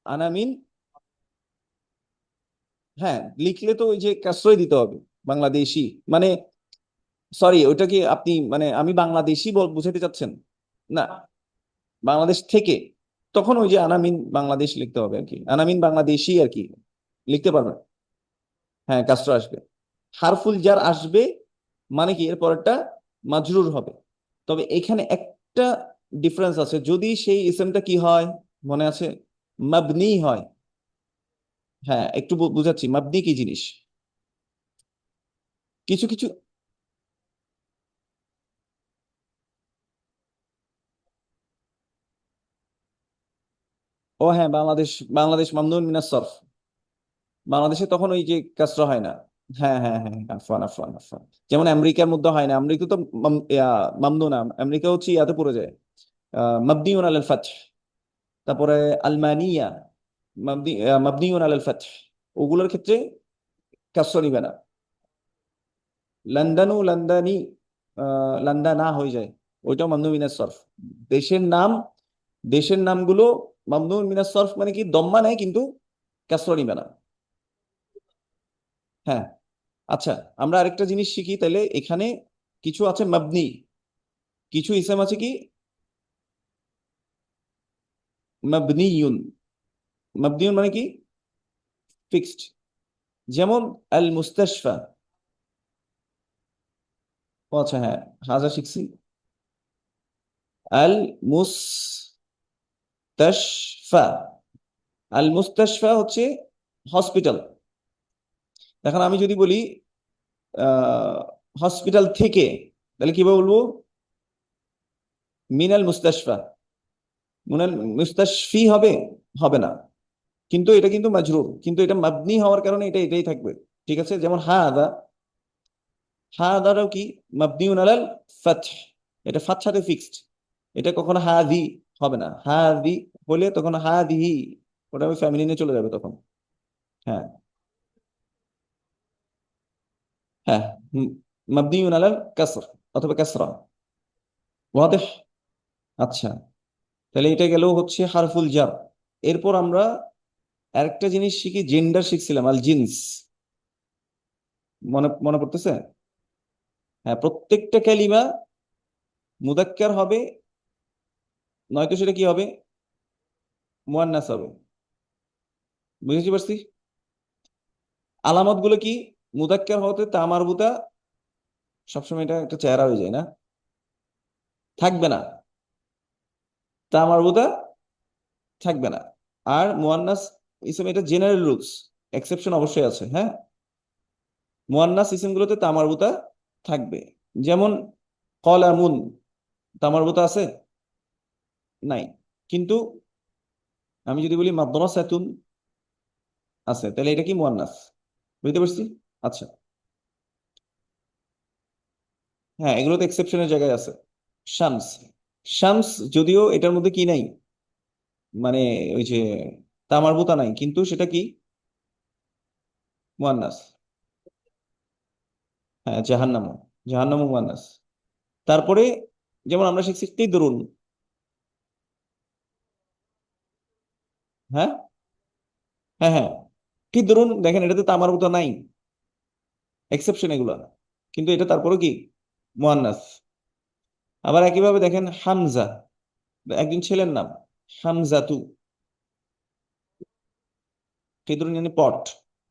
B: আনামিন। হ্যাঁ, লিখলে তো ওই যে কাসরাই দিতে হবে। বাংলাদেশি মানে, সরি, ওইটা কি আপনি মানে আমি বাংলাদেশি বুঝাতে চাচ্ছেন? না, বাংলাদেশ থেকে। তখন ওই যে আনামিন বাংলাদেশ লিখতে হবে আর কি, আনামিন বাংলাদেশি আর কি লিখতে পারবেন। হ্যাঁ, কাসরা আসবে। হারফুল জার আসবে মানে কি? এর পরেরটা মাজরুর হবে। তবে এখানে একটা ডিফারেন্স আছে, যদি সেই ইসেমটা কি হয় মনে আছে? মাবনি হয়। হ্যাঁ, একটু বুঝাচ্ছি মাবনি কি জিনিস। কিছু কিছু, ও হ্যাঁ, বাংলাদেশ। বাংলাদেশ মামনুন মিনাস সরফ। বাংলাদেশে তখন ওই যে কাসরা হয় না। হ্যাঁ হ্যাঁ হ্যাঁ, আফওয়ান আফওয়ান আফওয়ান। যেমন আমেরিকার মধ্যে হয় না, আমেরিকা তো মামনু না, আমেরিকা হচ্ছে ইয়াতে পড়ে যায়, মাবনিউন আলাল ফাতহ। তারপরে আলমানিয়া, মাবনিউন আলাল ফাতহ। ওগুলোর ক্ষেত্রে কাসরা নিবে না। লন্ডনও লন্ডনী, লন্ডনা হয়ে যায়, ওইটাও মামনু মিনাস সরফ। দেশের নাম, দেশের নামগুলো মামনু মিনাস সরফ মানে কি? দম্মা নেয় কিন্তু কাসরা নিবে না। হ্যাঁ। আচ্ছা, আমরা আরেকটা জিনিস শিখি তাহলে এখানে। কিছু আছে মাবনি, কিছু ইসেম আছে কি? মাবনিয়ুন। মাবনিয়ুন মানে কি? ফিক্সড। যেমন আল মুস্তাশফা। ও আচ্ছা, হ্যাঁ, হাজা শিখছি। আল মুস্তাশফা। আল মুস্তাশফা হচ্ছে হসপিটাল। এখন আমি যদি বলি হসপিটাল থেকে, তাহলে কিভাবে বলবো? মিনাল মুস্তাশফা। মিনাল মুস্তাশফি হবে? হবে না। কিন্তু এটা কিন্তু মাজরুর, কিন্তু এটা মাবনি হওয়ার কারণে এটা এটাই থাকবে। ঠিক আছে? যেমন হাদা, হাদাটাও কি? মাবনিউন আলাল ফাতহ। এটা ফাতহাতে ফিক্সড। এটা কখনো হাদি হবে না, হাদি বলে তখন হাদিহি, ওটা আমি ফ্যামিলিনে চলে যাবে তখন। হ্যাঁ হ্যাঁ, মাবনিউন আলাল কাসর অথবা কাসরা। ওয়াদেহ। আচ্ছা, তাহলে এটা গেল হচ্ছে হারফুল জার। এরপর আমরা আরেকটা জিনিস শিখি, জেন্ডার শিখছিলাম, আল জিন্স। মনে মনে পড়তেছে? হ্যাঁ, প্রত্যেকটা কালিমা মুদাক্কার হবে, নয়তো সেটা কি হবে, মুয়ান্নাস হবে। বুঝেছি পারছি? আলামত গুলো কি? মুদাক্কার হতে তা মারবুতা, সবসময় এটা একটা চেহারা হয়ে যায় না, থাকবে না, তা মারবুতা থাকবে না। আর মুয়ান্নাস ইসম, এটা জেনারেল রুলস, এক্সেপশন অবশ্যই আছে। হ্যাঁ, মুয়ান্নাস ইসমগুলোতে তা মারবুতা থাকবে। যেমন কলামুন, তা মারবুতা আছে? নাই। কিন্তু আমি যদি বলি মাদ্রাসাতুন, আছে, তাহলে এটা কি মুয়ান্নাস। বুঝতে পারছি? আচ্ছা, হ্যাঁ, এগুলো তো এক্সেপশনের জায়গায় আছে। শামস, শামস যদিও এটার মধ্যে কি নাই, মানে ওই যে তামারবুতা নাই, কিন্তু সেটা কি মুয়ান্নাস। হ্যাঁ, জাহান্নামও, জাহান্নামও মুয়ান্নাস। তারপরে যেমন আমরা শিখছি তিদরুন। হ্যাঁ হ্যাঁ হ্যাঁ, তিদরুন দেখেন, এটাতে তামারবুতা নাই, এক্সেপশন এগুলো, কিন্তু এটা তারপরে কি মুয়ান্নাস। আবার একইভাবে দেখেন হামজা, একজন ছেলের নাম হামজাতু, তিদরুন মানে পট,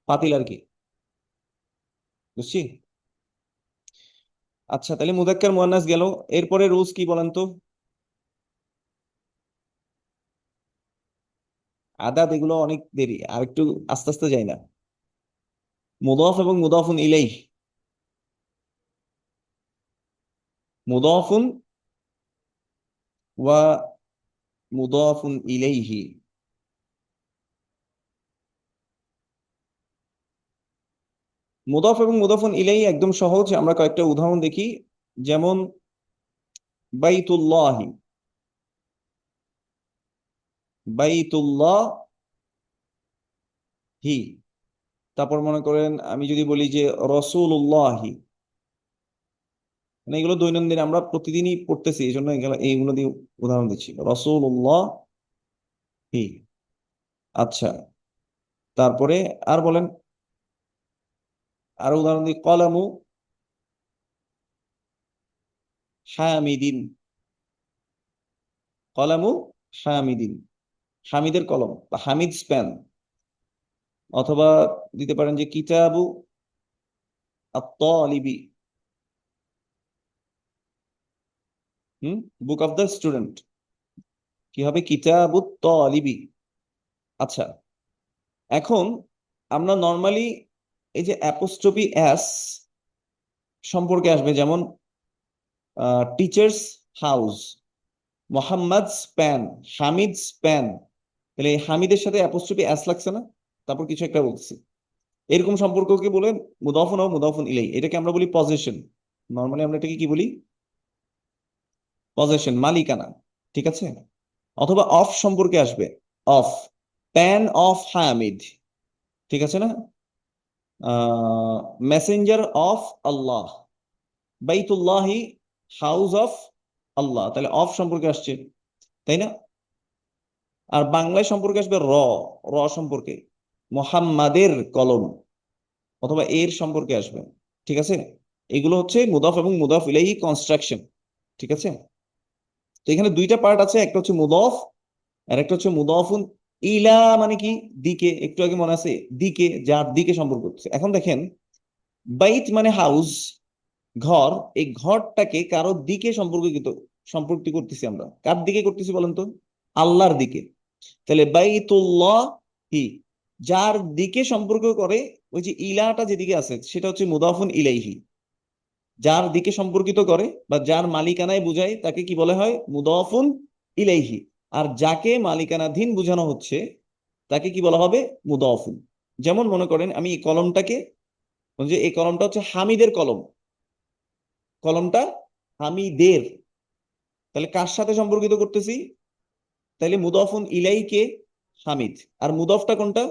B: পাতিল আর কি। বুঝছি? আচ্ছা, তাহলে মুদাক্কার মুয়ান্নাস গেল। এরপরে রুলস কি বলেন তো? আদাত এগুলো অনেক দেরি, আর একটু আস্তে আস্তে যাই না। মুদাফ এবং মুদাফুন ইলাইহ, মুদাফুন ওয়া মুদাফুন ইলাইহি। মুদাফ এবং মুদাফুন ইলাইহি একদম সহজ, আমরা কয়েকটা উদাহরণ দেখি। যেমন বাইতুল্লাহি, বাইতুল্লাহ হি। তারপর মনে করেন আমি যদি বলি যে রসুল্লাহি, মানে এগুলো দৈনন্দিন আমরা প্রতিদিনই পড়তেছি, এই জন্য এইগুলো দিয়ে উদাহরণ দিচ্ছি, রসুল্লাহ হি। আচ্ছা, তারপরে আর বলেন, আর উদাহরণ দিই, কলামু হামিদিন, কলামু হামিদিন, হামিদের কলম বা হামিদ স্পেন। অথবা দিতে পারেন যে কিতাবু আত-তালিবি, বুক অফ দ্য স্টুডেন্ট, কি হবে, কিতাবু তালিবি। আচ্ছা, এখন আমরা নর্মালি এই যে অ্যাপোস্ট্রফি এস সম্পর্কে আসবে, যেমন teachers house, Mohammad span, Hamid span, তাহলে এই হামিদের সাথে অ্যাপোস্ট্রফি এস লাগছে না, তারপর কিছু একটা বলছি, এরকম সম্পর্ককে বলে মুদাফুন ও মুদাফুন ইলাই। এটাকে আমরা বলি পজেশন। নর্মালি আমরা এটাকে কি বলি? পজেশন, মালিকানা। ঠিক আছে? অথবা অফ সম্পর্কে আসবে, অফ, প্যান অফ হামিদ। ঠিক আছে না? মেসেঞ্জার অফ আল্লাহ, বাইতুল্লাহি, হাউস অফ আল্লাহ, তাহলে অফ সম্পর্কে আসছে, তাই না? আর বাংলায় সম্পর্কে আসবে র, র সম্পর্কে মোহাম্মাদের কলম, অথবা এর সম্পর্কে আসবে। ঠিক আছে? এগুলো হচ্ছে মুদাফ এবং মুদাফ ইলাইহি কনস্ট্রাকশন। ঠিক আছে? তো এখানে দুইটা পার্ট আছে, একটা হচ্ছে মুদাফ আর একটা হচ্ছে মুদাফুন ইলা, মানে কি, দিকে। একটু আগে মনে আছে, দিকে, যার দিকে সম্পর্ক করছে। এখন দেখেন, বাইত মানে হাউস, ঘর, এই ঘরটাকে কারো দিকে সম্পর্কিত করতেছি আমরা। কার দিকে করতেছি বলেন তো? আল্লাহর দিকে। তাহলে বাইতুল্লাহ হি, যার দিকে সম্পর্ক করে, ওই যে ইলাটা যেদিকে আছে সেটা হচ্ছে মুদাফুন ইলাইহি। যার দিকে সম্পর্কিত করে বা যার মালিকানায় বুঝায় তাকে কি বলা হয়? মুদাফুন ইলাইহি। আর যাকে মালিকানাধীন বোঝানো হচ্ছে তাকে কি বলা হবে? মুদাফুন। যেমন মনে করেন আমি এই কলমটাকে, যে এই কলমটা হচ্ছে হামিদের কলম, কলমটা হামিদের, তাহলে কার সাথে সম্পর্কিত করতেছি? তাহলে মুদাফুন ইলাইকে হামিদ, আর মুদাফটা কোনটা?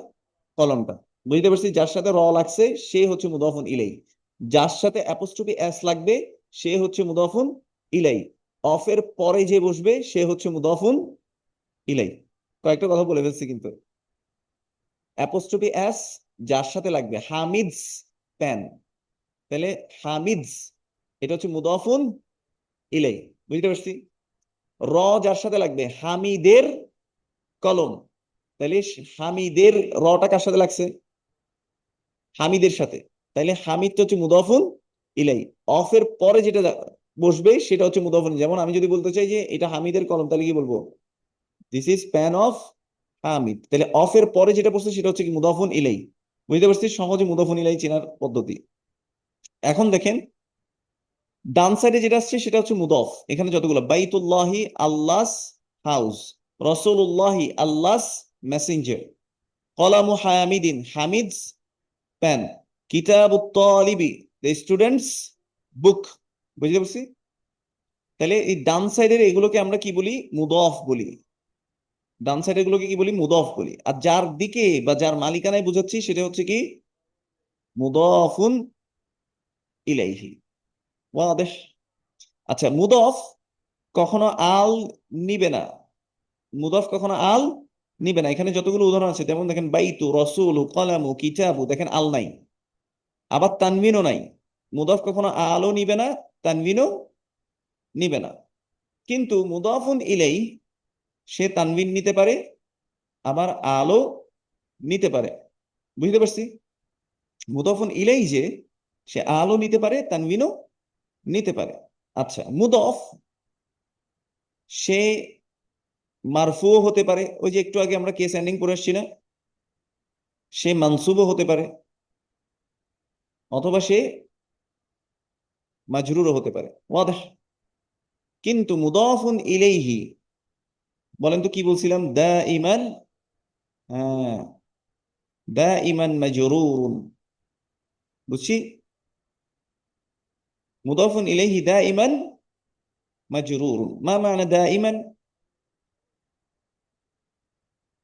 B: কলমটা। বুঝতে পারছি? যার সাথে র লাগছে সে হচ্ছে মুদাফুন ইলাই, যার সাথে অ্যাপোস্ট্রফি এস লাগবে সে হচ্ছে মুদাফুন ইলাই, অফের পরে যে বসবে সে হচ্ছে মুদাফুন ইলাই। কয়েকটা কথা বলে ফেলছি কিন্তু। অ্যাপোস্ট্রফি এস যার সাথে লাগবে, হামিদস পেন, তাহলে হামিদস এটা হচ্ছে মুদাফুন ইলাই। বুঝতে পারছি? র যার সাথে লাগবে, হামিদের কলম, তাহলে হামিদের রটা কার সাথে লাগছে? হামিদের সাথে, তাইলে হামিদটা হচ্ছে মুদাফুন ইলাই, অফের পরে যেটা বসবে সেটা হচ্ছে মুদাফুন। যেমন আমি যদি বলতে চাই যে এটা হামিদের কলম, তাহলে কি বলবো? This is pan of Hamid, তাহলে অফের পরে যেটা বসছে সেটা হচ্ছে কি? মুদাফুন ইলাই। বুঝতে পারছি? সহজে মুদাফুন ইলাই চেনার পদ্ধতি। এখন দেখেন ডান সাইডে যেটা আসছে সেটা হচ্ছে মুদফ। এখানে যতগুলো, বাইতুল্লাহি আল্লাহস হাউস, রসুল্লাহি আল্লাহস মেসেঞ্জার, কলামু হামিদিন হামিদস পেন, কিতাবুত তালিবি দ্য স্টুডেন্টস বুক। বুঝতে পারছি? তাহলে এই ডান সাইডের এগুলোকে আমরা কি বলি? মুদফ বলি। ডান সাইডের এগুলোকে কি বলি? মুদফ বলি। আর যার দিকে বা যার মালিকানায় বুঝাচ্ছি সেটা হচ্ছে কি? মুদফুন ইলাইহি। ওয়াদেহ? আচ্ছা, মুদফ কখনো আল নিবে না, মুদফ কখনো আল নিবে না। এখানে যতগুলো উদাহরণ আছে, যেমন দেখেন বাইতু, রসুল, কলামু, কিতাবু, দেখেন আল নাই, আবার তানবিনও নাই। মুদফ কখনো আলও নিবে না, তানবিনও নিবে না। কিন্তু মুদাফুন ইলাই সে তানবিন নিতে পারে, আবার আলো নিতে পারে। বুঝতে পারছি? মুদাফুন ইলাই যে সে আলো নিতে পারে, তানবিনও নিতে পারে। আচ্ছা, মুদফ সে মারফুও হতে পারে, ওই যে একটু আগে আমরা কেস এন্ডিং করে আসছি না, সে মানসুবও হতে পারে, অথবা সে মাজরুরও হতে পারে। ওয়াদাহ? কিন্তু মুদাফুন ইলাইহি, বলেন তো কি বলছিলাম? দা ইমান, হ্যাঁ, দা ইমান মাজরুরুন। বুঝছি? মুদাফুন ইলাইহি দা ইমান মাজরুরুন। মা মানা দা ইমান?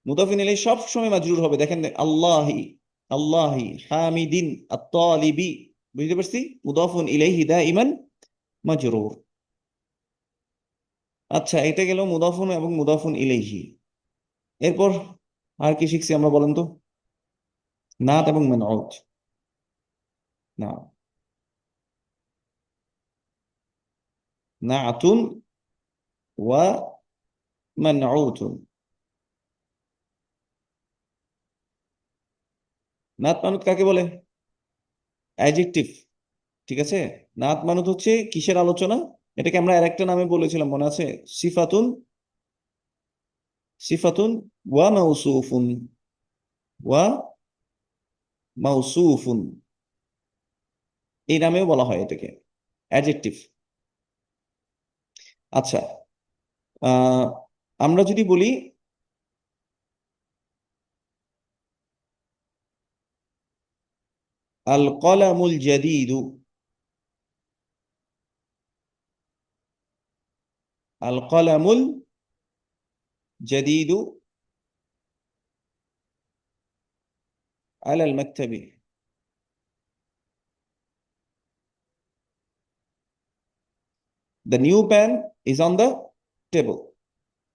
B: মুদাফুন ইলাইহি সব সময় মাজরুর হবে। দেখেন আল্লাহি, আল্লাহি, হামিদিন, আত-তালিবি। বুঝতে পারছি? মুদাফুন ইলাইহি দা ইমান মাজরুর। আচ্ছা, এটা গেল মুদাফুন এবং মুদাফুন ইলাইহি। এরপর আর কি শিখছি আমরা, বলেন তো? নাত এবং মানউত। না, নাতুন ওয়া মানউতুন। নাত মানুত কাকে বলে? অ্যাডজেক্টিভ। ঠিক আছে? নাত মানুত হচ্ছে কিসের আলোচনা? এটাকে আমরা আরেকটা নামে বলেছিলাম, মনে আছে? সিফাতুন, সিফাতুন ওয়া মাউসুফুন, ওয়া মাউসুফুন, এই নামেও বলা হয় এটাকে, অ্যাডজেক্টিভ। আচ্ছা, আহ আমরা যদি বলি আল কলামুল জাদীদু, আল কলামুল জাদীদু আলাল মাকতাবি, the new pen is on the table।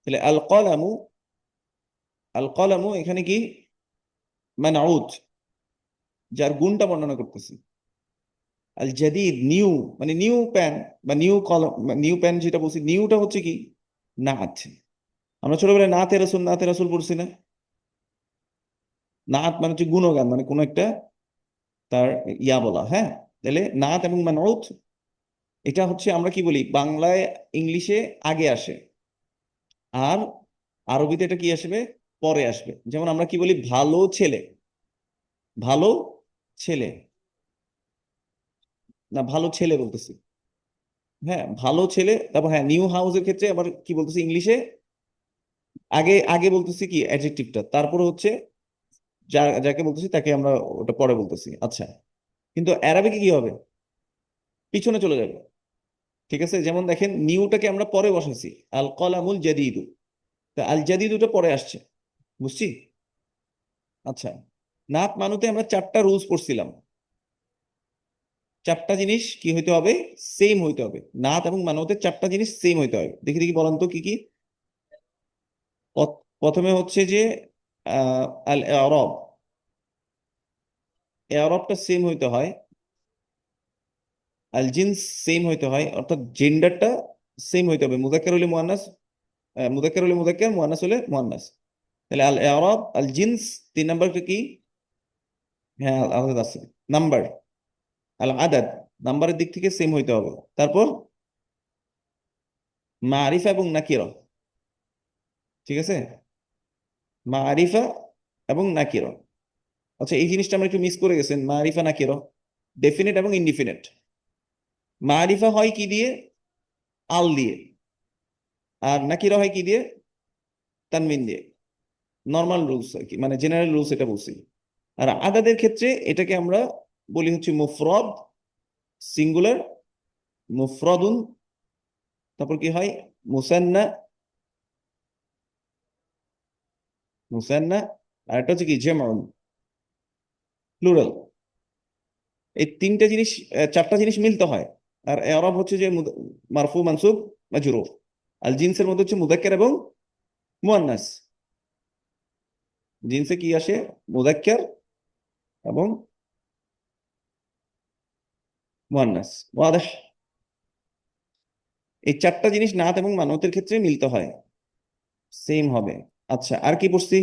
B: তাহলে আল কলামু, আল কলামু এখানে কি? মানউত, যার গুণটা বর্ণনা করতেছি। আল জাদিদ নিউ, মানে নিউ পেন বা নিউ কলম, নিউ পেন যেটা বলছি, নিউটা হচ্ছে কি? নাত। আমরা ছোটবেলায় নাতে রাসূল, নাতে রাসূল পড়ছি না? নাত মানে হচ্ছে গুণগান, মানে কোন একটা তার ইয়া বলা। হ্যাঁ, তাহলে নাত এবং মানউত এটা হচ্ছে আমরা কি বলি? বাংলায়, ইংলিশে আগে আসে, আর আরবিতে এটা কি আসবে? পরে আসবে। যেমন আমরা কি বলি? ভালো ছেলে, ভালো ছেলে, না ভালো ছেলে বলতেছি। হ্যাঁ, ভালো ছেলে। তারপর হ্যাঁ, নিউ হাউসের ক্ষেত্রে আবার কি বলতেছি ইংলিশে? আগে আগে বলতেছি কি? অ্যাডজেক্টিভটা, তারপরে হচ্ছে যাকে বলতেছি তাকে আমরা ওটা পরে বলতেছি। আচ্ছা, কিন্তু অ্যারাবিকে কি হবে? পিছনে চলে যাবে। ঠিক আছে, যেমন দেখেন নিউটাকে আমরা পরে বসাইছি, আল কলামুল জাদিদু, তা আল জাদিদুটা পরে আসছে, বুঝছি? আচ্ছা, নাত মানুতে আমরা 4টা রুলস পড়ছিলাম, 4টা জিনিস কি হইতে হবে, সেম হইতে হবে। নাত এবং মানবতে 4টা জিনিস সেম হইতে হবে। দেখি দেখি বলেন তো কি কি। প্রথমে হচ্ছে যে আল এরব, এরবটা সেম হইতে হয়। আল জিন্স সেম হইতে হয়, অর্থাৎ জেন্ডারটা সেম হইতে হবে। মুজাক্কার হলে মুয়ান্নাস, মুজাক্কার হলে মুজাক্কার, মুয়ান্নাস হলে মুয়ান্নাস। তাহলে আল এরব, আল জিন্স, 3 নাম্বারটা কি? হ্যাঁ, আলাদা আছে। নাম্বার, আল আদাদ, নাম্বারের দিক থেকে সেম হইতে হবে। তারপর মারিফা এবং নাকিরা, ঠিক আছে, মারিফা এবং নাকিরা। আচ্ছা, এই জিনিসটা আমরা একটু মিস করে গেছেন, মারিফা নাকিরা, ডেফিনেট এবং ইনডিফিনিট। মারিফা হয় কি দিয়ে? আল দিয়ে। আর নাকিরা হয় কি দিয়ে? তানবিন দিয়ে। নর্মাল রুলস আর কি, মানে জেনারেল রুলস এটা বলছি। আর আদাদের ক্ষেত্রে এটাকে আমরা বলি হচ্ছে মুফরদ, সিঙ্গুলার, মুফরদুন, তারপর কি হয়, মুসান্না, মুসান্না, আর একটা হচ্ছে কি জামউন, প্লুরাল। এই 3টা জিনিস, 4টা জিনিস মিলতে হয়। আর এরব হচ্ছে যে মারফু মানসুব মাজরুর। আল জিন্সের মধ্যে হচ্ছে মুযাক্কার এবং মুয়ান্নাস। জিন্সে কি আসে? মুযাক্কার এবং মুয়ান্নাস। ওয়াদাহ? এই 4টা জিনিস নাত এবং মানতের ক্ষেত্রে মিলতে হয়, সেম হবে। আচ্ছা, আর কি পড়ছি?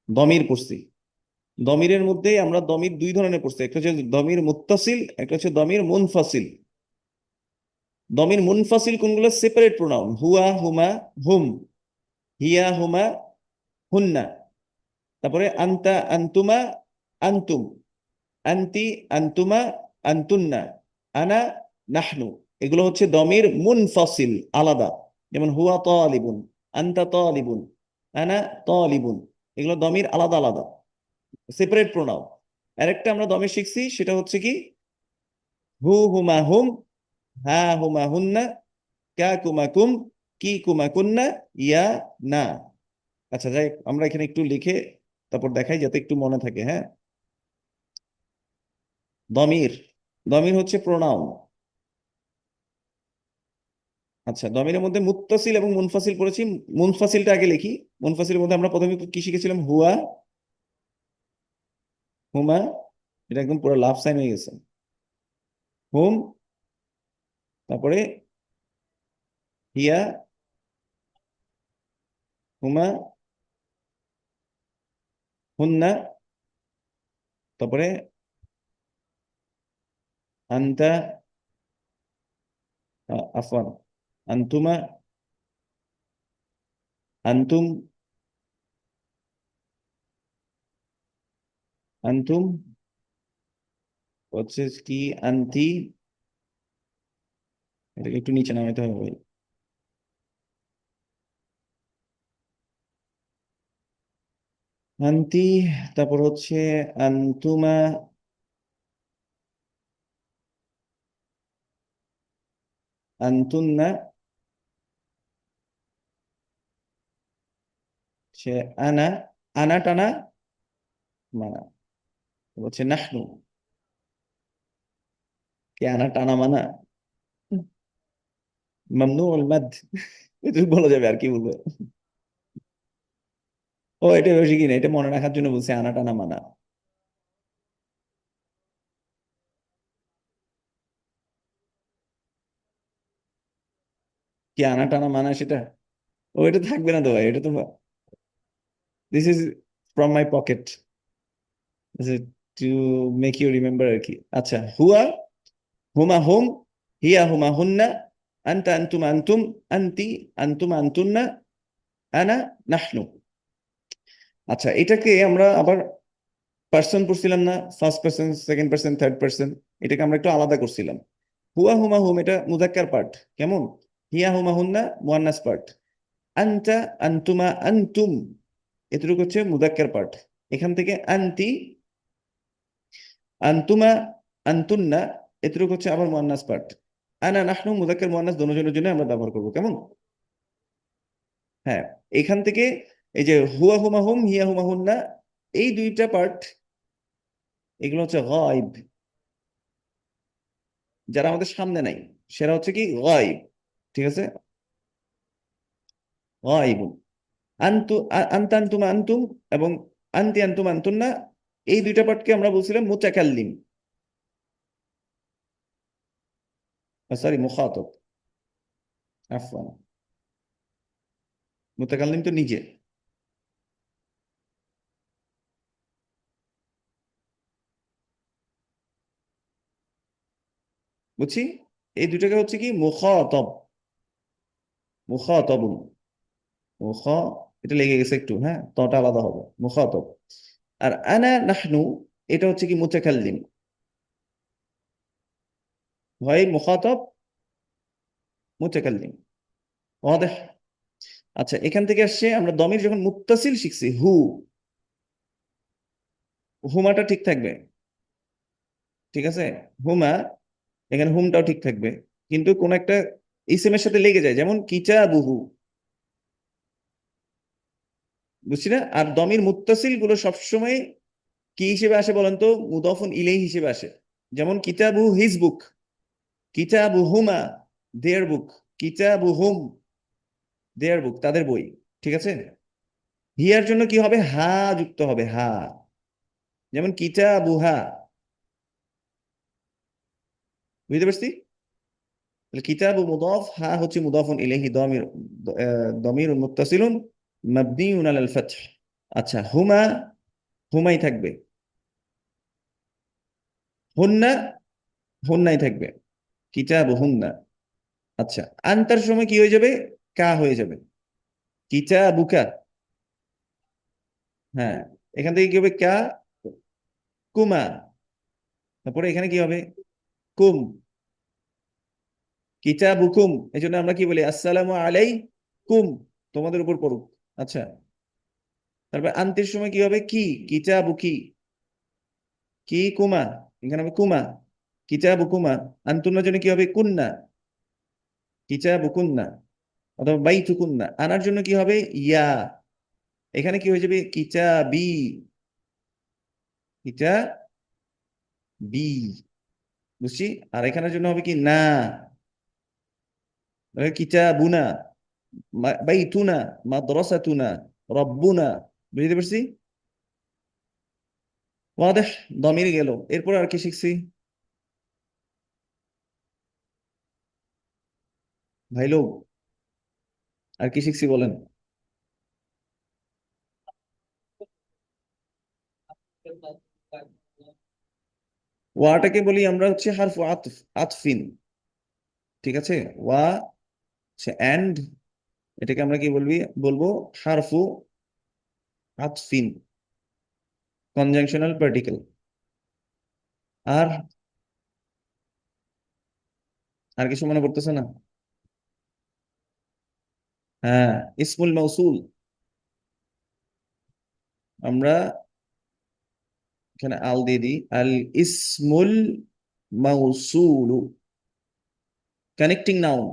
B: দমির পড়ছি। দমিরের মধ্যে আমরা দমির 2 ধরনের পড়ছি, একটা হচ্ছে দমির মুত্তাসিল, একটা হচ্ছে দমির মুনফাসিল। দমির মুনফাসিল কোনগুলো? সেপারেট প্রোনাউন, হুয়া, হুমা, হুম, হিয়া, হুমা, হুন্না। তারপরে আন্তা, আন্তুমা, আন্তুম, আন্তি, আন্তুমা, আন্তুন্না, আনা, নাহনু। এগুলো হচ্ছে দমির মুনফাসিল, আলাদা। যেমন হুয়া তালিবুন, আন্তা তালিবুন, আনা তালিবুন। এগুলো দমির আলাদা আলাদা, সেপারেট প্রোনাউন। আরেকটা আমরা দমে শিখছি, সেটা হচ্ছে কি হু হুমা হুম, হা হুমা হুন্না, কা কুমা কুম, কি কুমা কুন্না, ইয়া, না। আচ্ছা, যাই হোক, আমরা এখানে একটু লিখে তারপর দেখাই যাতে একটু মনে থাকে, হ্যাঁ। দমির, দমির হচ্ছে প্রোনাউন। আচ্ছা, দমিরের মধ্যে মুত্তাসিল এবং মুনফাসিল পড়েছি। মুনফাসিলটা আগে লিখি। মুনফাসিলের মধ্যে আমরা প্রথমে কি শিখেছিলাম? হুয়া, হুমা, এটা একদম পুরো লাভ সাইন হয়ে গেছে। হুম, তারপরে হিয়া, হুমা, হুন্না, তারপরে আন্তা, আফওয়ান, আন্তুমা, আন্তুম, আন্তুম, হচ্ছে কি আন্তি, এটাকে একটু নিচে নামাইতে হবে ভাই। আন্তি, তারপর হচ্ছে আন্তুমা, আন্তুন্না, সে আনা, আনা টানা মানা, হচ্ছে নাহনু, কি আনা টানা মানা, মামনু আল মাদ। এটুকু বলা যাবে, আর কি বলবো। ও, এটা বেশি কিনা, এটা মনে রাখার জন্য বলছে আনা টানা মানা। কি আনা টানা মানা সেটা? ও, এটা থাকবে না তো ভাই, এটা তো this is from my pocket, to make you remember আর কি। আচ্ছা, হুয়া, হুমা হুম, হিয়া হুমা হুন্না, আন্তা আন্তুম আন্তুম, আন্তি, আন্তুম আন্তুন্না, আনা, নাহনু। আচ্ছা, এটাকে আমরা আবার পার্সন করছিলাম না? First person, second person, third person. এটাকে আমরা একটু আলাদা করছিলাম। হুয়া হুমা হুম এটা মুজাক্কার পার্ট, কেমন? হিয়া হুমা হুন্না মুয়ান্নাস পার্ট। আনতা, আনতুমা, আনতুম, এতটুকু হচ্ছে মুজাক্কার পার্ট। এখান থেকে আন্তি, আন্তুমা, আন্তুন্না, এতটুকু হচ্ছে আবার মুয়ান্নাস পার্ট। আনা নাহনু মুযাক্কার মুআন্নাস দোনোজনের জন্য আমরা ব্যবহার করব, কেমন? হ্যাঁ, এখান থেকে এই যে হুয়া হুমা হুম, হিয়া হুমা হুন্না, এই দুইটা পার্ট এগুলো হচ্ছে গায়ব। যারা আমাদের সামনে নাই সেটা হচ্ছে কি গায়ব, ঠিক আছে? গায়ব। আনতা আনতুমা আনতুম এবং আনতি আনতুম আনতুন্না, এই দুইটা পার্টকে আমরা বলছিলাম মুতাকাল্লিম, সরি মুখাতব, আফওয়ান। মুতাকাল্লিম তো নিজে। বুঝছি, এই দুটাকে হচ্ছে কি মুখাতব, মুখাতবুন, মুখা, এটা লেগে গেছে একটু, হ্যাঁ, তটা আলাদা হবে, মুখাতব। আর আনা নাহনু, এটা হচ্ছে কি মুতাকাল্লিম, হয় মুখাতব মুতাকাল্লিম। ওয়াদেহ। আচ্ছা, এখান থেকে আসছে আমরা দমির যখন মুত্তাসিল শিখছি হু, হুমাটা ঠিক থাকবে, ঠিক আছে? হুমা, এখানে হুমটাও ঠিক থাকবে, কিন্তু কোন একটা ইসিমের সাথে লেগে যায়, যেমন কিতাবুহু, বুঝছি না? আর দমির মুত্তাসিল গুলো সবসময় কি হিসেবে আসে বলেন তো? মুদাফুন ইলাই হিসেবে আসে। যেমন কিতাবু হিজ বুক, কিতাবুহুমা দেয়ার বুক, কিতাবুহুম দেয়ার বুক তাদের বই, ঠিক আছে? হিয়ার জন্য কি হবে? হা যুক্ত হবে, হা, যেমন কিতাবুহা। বুঝতে পারছি? তাহলে কিতাবু মুদাফ, হা হচ্ছে মুদাফুন ইলাইহি, দমির মুত্তাসিলুন মাবনিউন আলাল ফাতহ। আচ্ছা, হুমা, হুমাই থাকবে, হুন্না, হুন্নাই থাকবে, কিতাবু হুন্না। আচ্ছা, আনতার সময় কি হয়ে যাবে? কা হয়ে যাবে, কিতাবুকা। হ্যাঁ, এখান থেকে কি হবে? কা, কুমা। তারপরে এখানে কি হবে? কুম, কিতাবুকুম। এই জন্য আমরা কি বলি? আসসালামু আলাইকুম, তোমাদের উপর পড়ুক। আচ্ছা, তারপর আনতির সময় কি হবে? কি, কিতাবুকি, কি কুমা, এখানে হবে কুমা, কিতাবুকুমা। আনতুন্নার জন্য কি হবে? কুন্না, কিতাবুকুন্না, অথবা বাইতুকুন্না। আনার জন্য কি হবে? ইয়া, এখানে কি হয়ে যাবে? কিতাবি, কিতাবি, বুঝছি? আর এখানের জন্য হবে কি? না, কিতাবুনা, বাইতুনা, মাদ্রাসাতুনা, রব্বুনা। বুঝতে পারছি? ওয়াদেহ। দমির গেল, এরপর আর কি শিখছি ভাই লোক? আর কি শিখছি বলেন? ওয়াটাকে বলি আমরা হচ্ছে হারফু আতফ, আতফিন, ঠিক আছে? ওয়া হচ্ছে এন্ড, এটাকে আমরা কি বলবি, বলবো হারফু আতফিন, কনজাংশনাল পার্টিকেল। আর আর কিছু মনে পড়তেছে না? হ্যাঁ, ইসমুল মাউসুল, আমরা এখানে আল দিয়ে দিই, আল ইসমুল মাউসুলু, কানেক্টিং নাউন।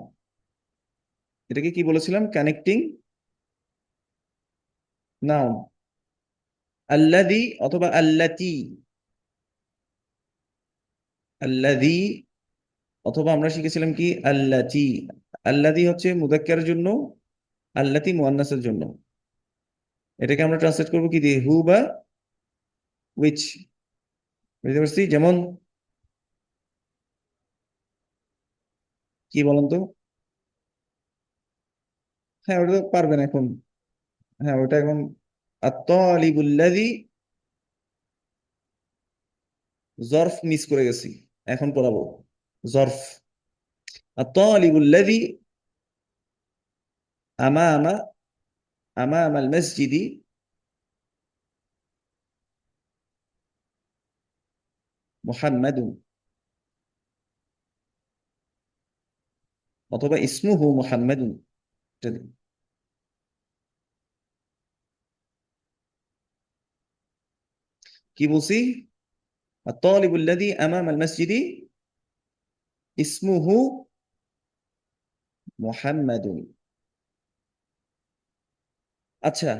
B: এটাকে কি বলেছিলাম? Connecting noun. আল্লাযী অথবা আল্লাতী, আল্লাযী, অথবা আমরা শিখেছিলাম কি? আল্লাতী। আল্লাযী হচ্ছে মুযাক্কারের জন্য, আল্লাতী মুআন্নাসের জন্য। এটাকে আমরা ট্রান্সলেট করবো কি দিয়ে? হু বা উইচ। বুঝতে পারছি? যেমন কি বলেন তো? হ্যাঁ, ওটা তো পারবেন এখন। হ্যাঁ, ওটা এখন আত-তালিবুল্লাযী, জর্ফ মিস করে গেছি, এখন পড়াবো জর্ফ। আত-তালিবুল্লাযী আমামা, আমামাল মসজিদি মুহাম্মাদুন, অথবা ইসমুহু মুহাম্মাদুন। কি বলছি? الطالب الذي أمام المسجد اسمه মুহাম্মাদুন। আচ্ছা,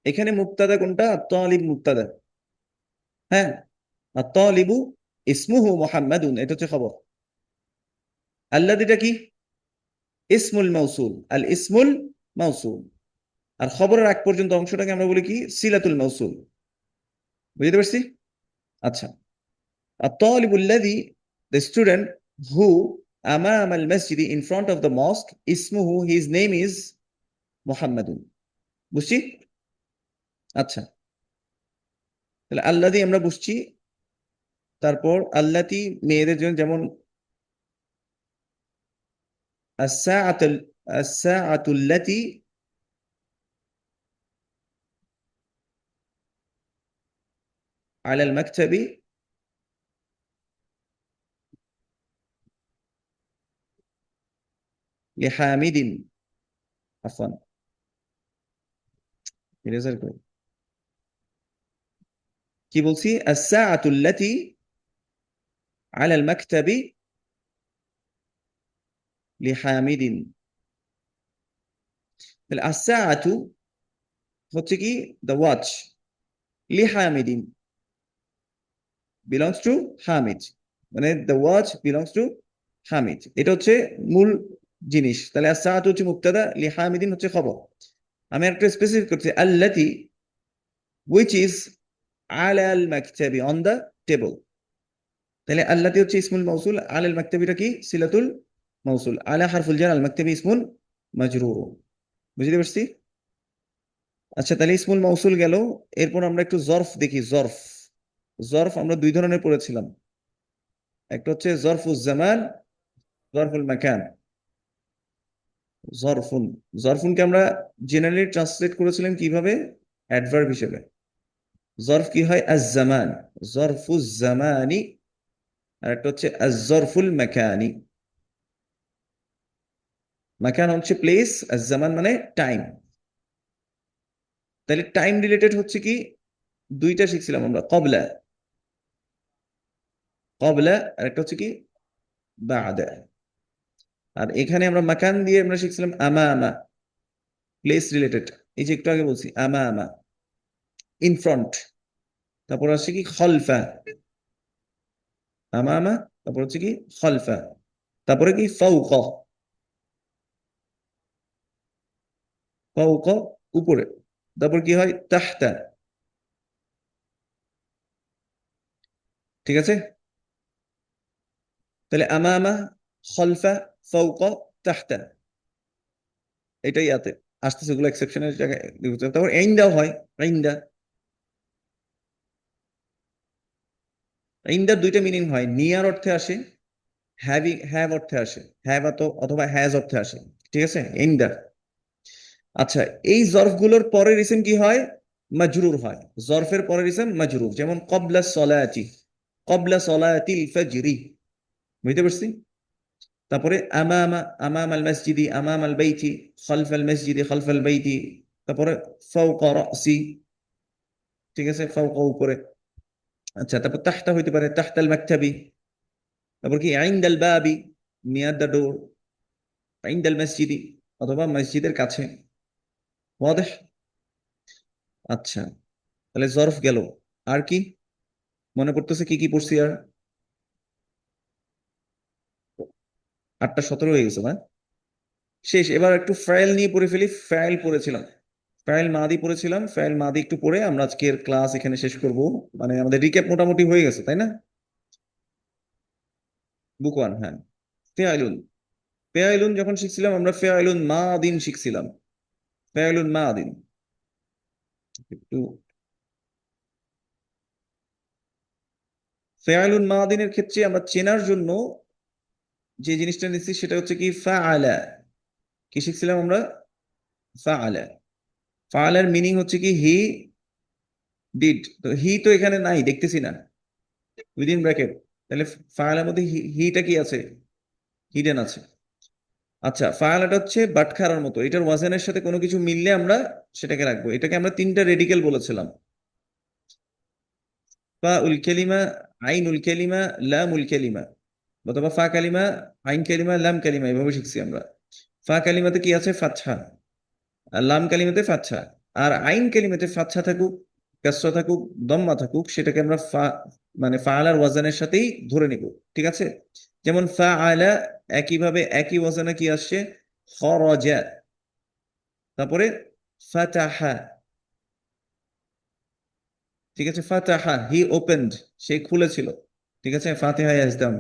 B: এখানে মুক্তাদা কোনটা? তালিব মুক্তাদা। হ্যাঁ, আর তালিবু ইসমুহু মুহাম্মাদুন, এটা হচ্ছে খবর। আল্লাযীটা কি? ইসমুল মাউসুল, আল ইসমুল মাউসুল। আর খবরের আগ পর্যন্ত অংশটাকে আমরা বলি কি? সিলাতুল মাউসুল। বুঝতে পারছি? আচ্ছা, আর তালিবুল্লাযী, the student who amam al masjid, in front of the mosque, ismuhu, his name is মুহাম্মাদুন। বুঝছি? আচ্ছা, তাহলে আল্লাযী আমরা বুঝছি। তারপর আল্লাতী মেয়েদের জন্য, যেমন as-sa'atul as-sa'atullati ala al-maktabi লিহামিদিন। Afwan, eraser করে কি বলছি? as-sa'atullati ala al-maktabi লিহামিদিন। তাহলে as-sa'atu হচ্ছে কি? The watch. লিহামিদিন belongs to হামিদ, মানে the watch belongs to Hamid. এটা হচ্ছে মূল জিনিস। তাহলে as-sa'atu হচ্ছে মুবতাদা, লিহামিদিন হচ্ছে খবর। আমি একটা স্পেসিফিক করছি, আল্লাতি which is ala al-maktabi, on the table। তাহলে আল্লাতি হচ্ছে ইসমুল মাউসুল, আলা আল-মাকতাবিটা কি? সিলাতুল মাউসুল। আলা হারফুল জার, আল-মাকতাবি ইসমুল মাজরুর। বুঝতে পারছি? আচ্ছা, তাহলে ইসমুল মাউসুল গেল। এরপর আমরা একটু জরফ দেখি। জরফ, জরফ আমরা দুই ধরনের পড়েছিলাম। একটা হচ্ছে জরফুল জামান, জরফুল মাকান। জরফুন, জরফুনকে আমরা জেনারেলি ট্রান্সলেট করেছিলাম কিভাবে? অ্যাডভার্ব হিসেবে। জরফ কি হয়? আজ-জামান, জরফুজ জামানি। আর একটা হচ্ছে আজ-জরফুল মাকানি। মাকান হচ্ছে প্লেস, আজ-জামান মানে টাইম। তাহলে টাইম রিলেটেড হচ্ছে কি? দুইটা শিখছিলাম আমরা, কবলা, কবলা, আর একটা হচ্ছে কি? বাদা। আর এখানে আমরা মাকান দিয়ে আমরা শিখছিলাম আমামা, প্লেস রিলেটেড। এই যে একটু আগে বলছি আমামা, ইন ফ্রন্ট। তারপর আসছে কি? খলফা, আমামা, তারপর হচ্ছে কি? খলফা। তারপরে কি? ফাওক, ফাওক উপরে। তারপর কি হয়? তাহতা। ঠিক আছে? তাহলে আমামা, খলফা, ফাওক, তাহতা, এটাই ইয়াতে আসতেছে। ওগুলো এক্সেপশনের জায়গায়। তারপর ইনদাও হয়, ইনদা। ইনদার দুইটা মিনিং হয়, নিয়ার অর্থে আসে, হ্যাভিং, হ্যাভ অর্থে আসে, হ্যাভ অথবা হ্যাজ অর্থে আসে। ঠিক আছে? ইনদা। আচ্ছা, এই জরফগুলোর পরের ইসিম কি হয়? মাজরুর হয়। জরফের পরের ইসিম মাজরুর, যেমন ক্বাবলা সলাতি, ক্বাবলা সলাতিল ফাজরি। বুঝতে পারছি? তারপরে আমামা, আমাম আল মসজিদি, আমাম আল বাইতি, খালফ আল মসজিদি, খালফ আল বাইতি। তারপরে ফাওকা রাসি। ঠিক আছে? ফাওকা উপরে। আচ্ছা, তারপর তাহতা হইতে পারে, তাহতা আল মাকতাবি। তারপর কি? ইনদাল বাবি, নিয়ার দ্য ডোর। ইনদাল মসজিদি, অথবা মসজিদের কাছে। ওয়াদেহ? আচ্ছা, তাহলে জরফ গেল। আর কি মনে পড়তেছে? কি কি পড়ছি আর? 8টা 17 হয়ে গেছে না? শেষ। এবার একটু ফাইল নিয়ে পড়ে ফেলি। ফাইল পড়েছিলাম, ফাইল মাদি পড়েছিলাম। ফাইল মাদি একটু পড়ে আমরা আজকের ক্লাস এখানে শেষ করব। মানে আমাদের রিক্যাপ মোটামুটি হয়ে গেছে, তাই না? বুক ওয়ান, হ্যাঁ। ফেয়াইলুন, ফেয়াইলুন যখন শিখছিলাম আমরা ফেয়াইলুন মাদিন শিখছিলাম। ফেয়াইলুন মাদিন। একটু ফেয়াইলুন মাদিনের ক্ষেত্রে আমরা চেনার জন্য যে জিনিসটা নিচ্ছি সেটা হচ্ছে কি? ফাআলা। কি শিখছিলাম আমরা? ফাআলা। ফাআলার মিনিং হচ্ছে কি? He did. তো হি তো এখানে নাই, দেখতেছি না, উইদিন ব্র্যাকেট। তাহলে ফাআলার মধ্যে হিটা কি আছে? হিডেন আছে। আচ্ছা, ফাআলাটা হচ্ছে বাটখারার মতো। এটার ওয়াজনের সাথে কোনো কিছু মিললে আমরা সেটাকে রাখবো। এটাকে আমরা তিনটা রেডিকেল বলেছিলাম: ফা উল কেলিমা, আইনুল কেলিমা, লামুল কেলিমা। অথবা ফা কালিমা, আইন কালিমা, লাম কালিমা, এভাবে শিখছি আমরা। ফা কালিমাতে কি আছে? ফাতহা। আর লাম কালিমাতে ফাতহা। আর আইন কালিমাতে ফাতহা থাকুক, কাসরা থাকুক, দম্মা থাকুক, সেটাকে আমরা মানে ফাআলার ওয়াজানের সাথেই ধরে নিব। ঠিক আছে? যেমন ফাআলা, একইভাবে একই ওয়াজানে কি আসছে? খরাজা। তারপরে ফাতাহা। ঠিক আছে? ফাতাহা, হি ওপেনড, সে খুলেছিল। ঠিক আছে? ফাতিহা ইয়াজদাম।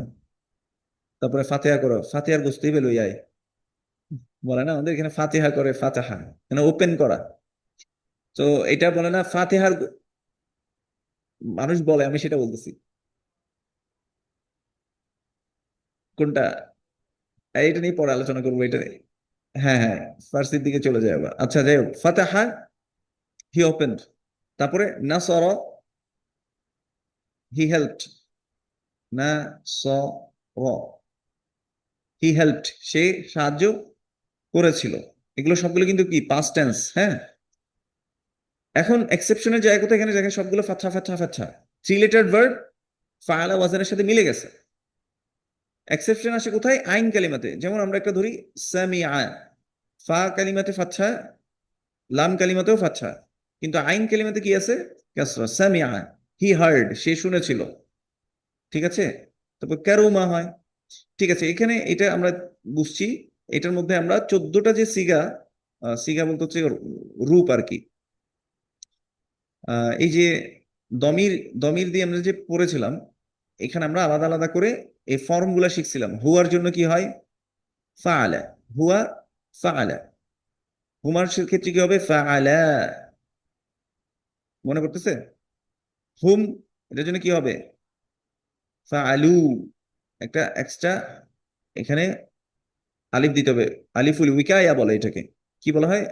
B: তারপরে ফাতিহা করো, ফাতিহার গোস্তেই বেলু আয়। বলে না আমাদের এখানে ফাতিহা করে, ফাতাহা মানে ওপেন করা। তো এটা বলে না ফাতিহার, মানুষ বলে, আমি সেটা বলতেছি। কোনটা? এটা নিয়ে পরে আলোচনা করবো, এটা নিয়ে। হ্যাঁ হ্যাঁ, ফার্সির দিকে চলে যায় আবার। আচ্ছা, যাই হোক, ফাতাহা, হি ওপেনড। তারপরে নাসরা, হি হেল্পড। নাসরা, হি হেল্পড, সে সাহায্য করেছিল। এগুলো সবগুলো কিন্তু কি পাস্ট টেন্স, হ্যাঁ। এখন এক্সেপশনের জায়গা কোথায়? এখানে দেখেন সবগুলো ফাতহা ফাতহা ফাতহা, থ্রি লেটার ভার্ব ফাআলা ওয়াজানের সাথে মিলে গেছে। এক্সেপশন আসে কোথায়? আইন কালিমাতে। যেমন আমরা একটা ধরি, সামিআ, ফা কালিমাতে ফাতহা, লাম কালিমাতেও ফাতহা, কিন্তু আইন কালিমাতে কি আছে? কাসরা। সামিআ, হি হার্ড, সে শুনেছিল। ঠিক আছে? তারপর কারুমা হয়। ঠিক আছে, এখানে এটা আমরা বুঝছি। এটার মধ্যে আমরা 14টা যে সিগা, সিগা বলতে হচ্ছে রূপ আর কি। এই যে দমির, দমির দিয়ে আমরা যে পড়েছিলাম, এখানে আমরা আলাদা আলাদা করে এই ফর্ম গুলা শিখছিলাম। হুয়ার জন্য কি হয়? ফাআলা। হুয়া ফাআলা। হুমার ক্ষেত্রে কি হবে? ফাআলা। মনে করতেছে? হুম, এটার জন্য কি হবে? ফাআলু। একটা এক্সট্রা এখানে আলিফ দিতে হবে। আলিফুল উইকায়া বলে এটাকে। কি বলা হয়?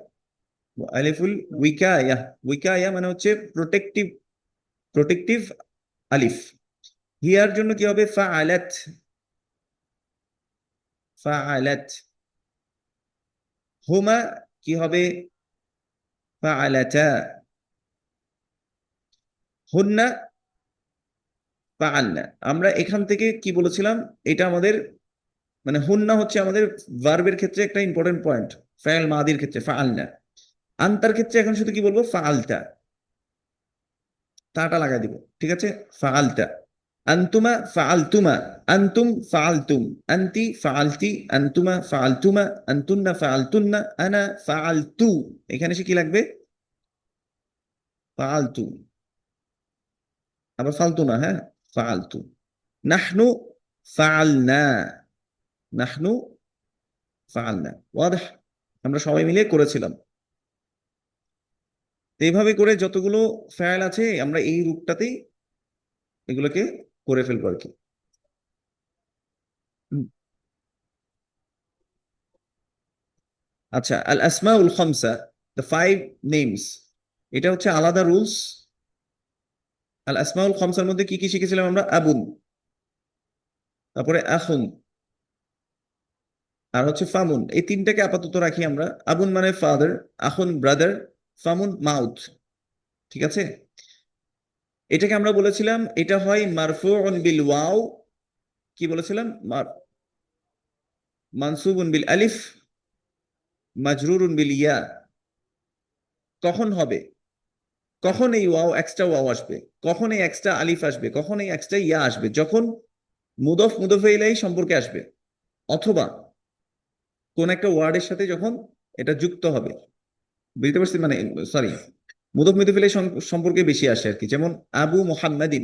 B: আলিফুল উইকায়া। উইকায়া মানে হচ্ছে প্রোটেক্টিভ, প্রোটেক্টিভ আলিফ। হিয়ার জন্য কি হবে? ফাআলাত। ফাআলাত। হুমা কি হবে? ফাআলাতা। হুন্না ফাআলনা। আমরা এখান থেকে কি বলেছিলাম? এটা আমাদের মানে হুন্না হচ্ছে আমাদের ভার্বের ক্ষেত্রে একটা ইম্পর্টেন্ট পয়েন্ট। ফাইল মাদির ক্ষেত্রে ফাআলনা। আনতার ক্ষেত্রে এখন শুধু কি বলবো? ফাআলতা। তাটা লাগাই দিব। ঠিক আছে? ফাআলতা। আনতুমা ফাআলতুমা। আনতুম ফাআলতুম। আনতি ফাআলতি। আনতুমা ফাআলতুমা। আনতুন্না ফাআলতুন্না। আনা ফাআলতু। এখানে সে কি লাগবে? ফাআলতু। আবার ফালতু না, হ্যাঁ, ফাআলতু। নাহনু ফাআলনা। নাহনু ফাআলনা। ওয়াদাহ? আমরা সবাই মিলে করেছিলাম। তো এইভাবে করে যতগুলো ফাইল আছে আমরা এই রূপটাতেই এগুলোকে করে ফেলবো আর কি। হুম। আচ্ছা, আল আসমাউল খামসা, দ্য ফাইভ নেমস, এটা হচ্ছে আলাদা রুলস। আল আসমাউল খামসার মধ্যে কি কি শিখেছিলাম আমরা? আবুন, তারপরে আখুন, আর হচ্ছে ফামুন। এই তিনটাকে আপাতত রাখি আমরা। আবুন মানে ফাদার, আখুন ব্রাদার, ফামুন মাউথ। ঠিক আছে? এটাকে আমরা বলেছিলাম এটা হয় মারফুউন বিল ওয়াও। কি বলেছিলাম? মানসুবুন বিল আলিফ, মাজরুরুন বিল ইয়া। কখন হবে? কখন এই ওয়াও, এক্সট্রা ওয়াও আসবে? কখন এই এক্সট্রা আলিফ আসবে? কখন এই এক্সট্রা ইয়া আসবে? যখন মুদফ মুদফে ইলাইহি সম্পর্কে আসবে, অথবা কোন একটা ওয়ার্ডের সাথে যখন এটা যুক্ত হবে। বুঝতে পারছি? মানে সরি, মুদফ মুদফ ইলাইহি সম্পর্কে বেশি আসে আর কি। যেমন আবু মুহাম্মাদিন,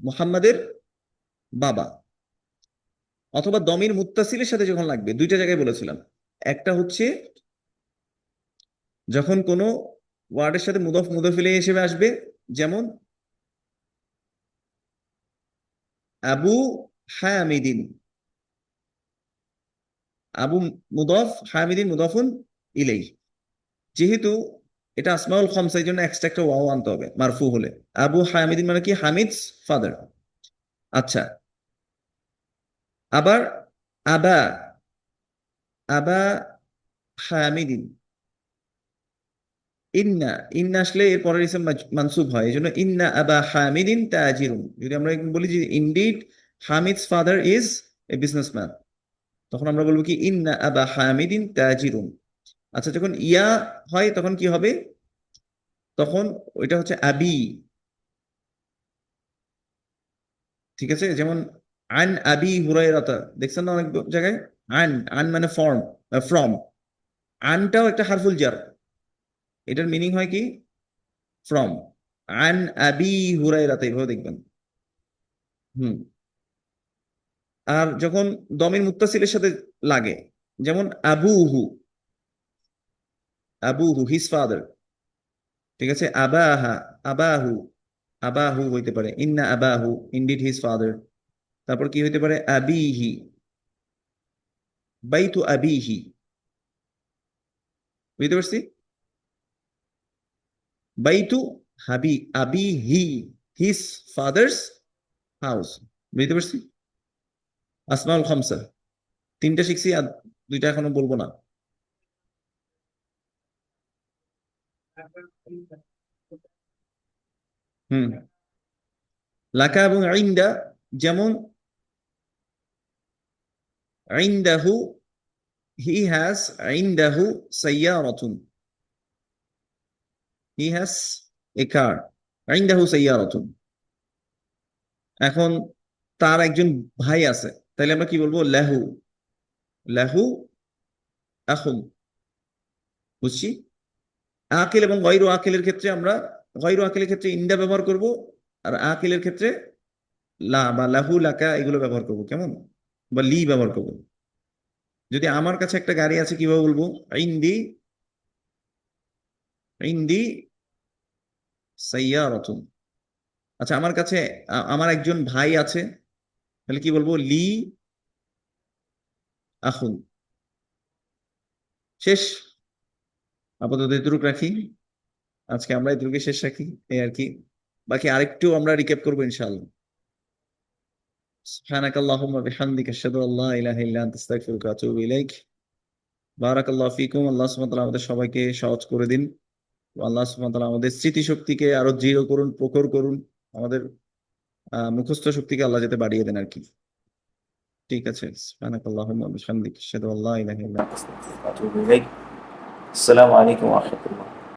B: মুহাম্মাদের বাবা। অথবা দমির মুত্তাসিলের সাথে যখন লাগবে, দুইটা জায়গায় বলেছিলাম। একটা হচ্ছে যখন কোনো ওয়ার্ডের সাথে মুদফ মুদফ ইলাইহি হিসেবে আসবে, যেমন আবু হামিদিন। আবু মুদফ, হামিদিন মুদফুন ইলাইহি। যেহেতু এটা আসমাউল খামসা, এই জন্য এক্সট্রা একটা ওয়াও আনতে হবে মারফু হলে। আবু হামিদিন মানে কি? Hamid's father. আচ্ছা, আবার আবা, আবা হামিদিন। ইন্না, ইন্না আসলে এর পরের ইসম মানসুব হয়, এই জন্য ইন্না আবা হামিদিন তাজিরুন। যদি আমরা বলি যে indeed Hamid's father is a businessman, তখন আমরা বলবো কি ইন্না আবা হামিদিন তাজিরুন। আচ্ছা, যখন ইয়া হয় তখন কি হবে? তখন ওইটা হচ্ছে আবি। ঠিক আছে, যেমন আন আবি হুরায়রাতা, দেখছেন না অনেক জায়গায়? আন, আন মানে ফর্ম, ফ্রম। আনটাও একটা হারফুল জার, এটার মিনিং হয় কি ফ্রম। আন আবি হুরায়রাতা, এইভাবে দেখবেন। হুম। আর যখন দমির মুত্তাসিলের সাথে লাগে, যেমন আবুহু, আবুহু হিজ ফাদার। ঠিক আছে, আবাহা, আবাহু, আবাহু হইতে পারে, ইন্না আবাহু ইনডিড হিজ ফাদার। তারপর কি হইতে পারে? আবিহি, বাইতু আবিহি। বুঝতে পারছি? বাইতু হাবি আবিহি, হিজ ফাদার্স হাউস। বুঝতে পারছি? আসমাউল খামসা, তিনটা শিখছি, আর দুইটা এখনো বলবো না। হুম। লাকা এবং ইনদা, যেমন ইনদাহু, he has, ইনদাহু সাইয়ারাতুন, he has a কার, ইনদাহু সাইয়ারাতুন। এখন তার একজন ভাই আছে, তাহলে আমরা কি বলবো? লাহু, লাহু আখুন। বুঝছি? আকিল এবং গৈরু আকিলের ক্ষেত্রে আমরা, গৈরু আকিলের ক্ষেত্রে ইন্দা ব্যবহার করব, আর আকিলের ক্ষেত্রে লা বা লাহু লাকা এগুলো ব্যবহার করব, কেমন? বা লি ব্যবহার করব। যদি আমার কাছে একটা গাড়ি আছে, কিভাবে বলবো? ইনদি, ইনদি সাইয়ারাতুন। আচ্ছা, আমার কাছে আমার একজন ভাই আছে, তাহলে কি বলবো? লি আখুন। শেষ। আপাতত এটুকু রাখি, আজকে আমরা এটুকু শেষ রাখি, এই আর কি। বাকি আরেকটু আমরা রিক্যাপ করবো ইনশাআল্লাহ। সুবহানাক আল্লাহুম্মা বিহামদিকা আশহাদু আল্লা ইলাহা ইল্লা আনতা আস্তাগফিরুকা ওয়া আতুবু ইলাইক। বারাকাল্লাহু ফিকুম। আল্লাহ সুবহানাহু ওয়া তাআলা আমাদের সবাইকে সহজ করে দিন। আল্লাহ সুবহানাহু ওয়া তাআলা আমাদের স্মৃতিশক্তিকে আরো দৃঢ় করুন, প্রখর করুন। আমাদের মুখস্থ শক্তিকে আল্লাহ যাতে বাড়িয়ে দেন আর কি। ঠিক আছে। সুবহানাক আল্লাহুম্মা বিহামদিকা আশহাদু আল্লা ইলাহা ইল্লা আনতা
A: আসসালামু আলাইকুম ওয়া রাহমাতুল্লাহ।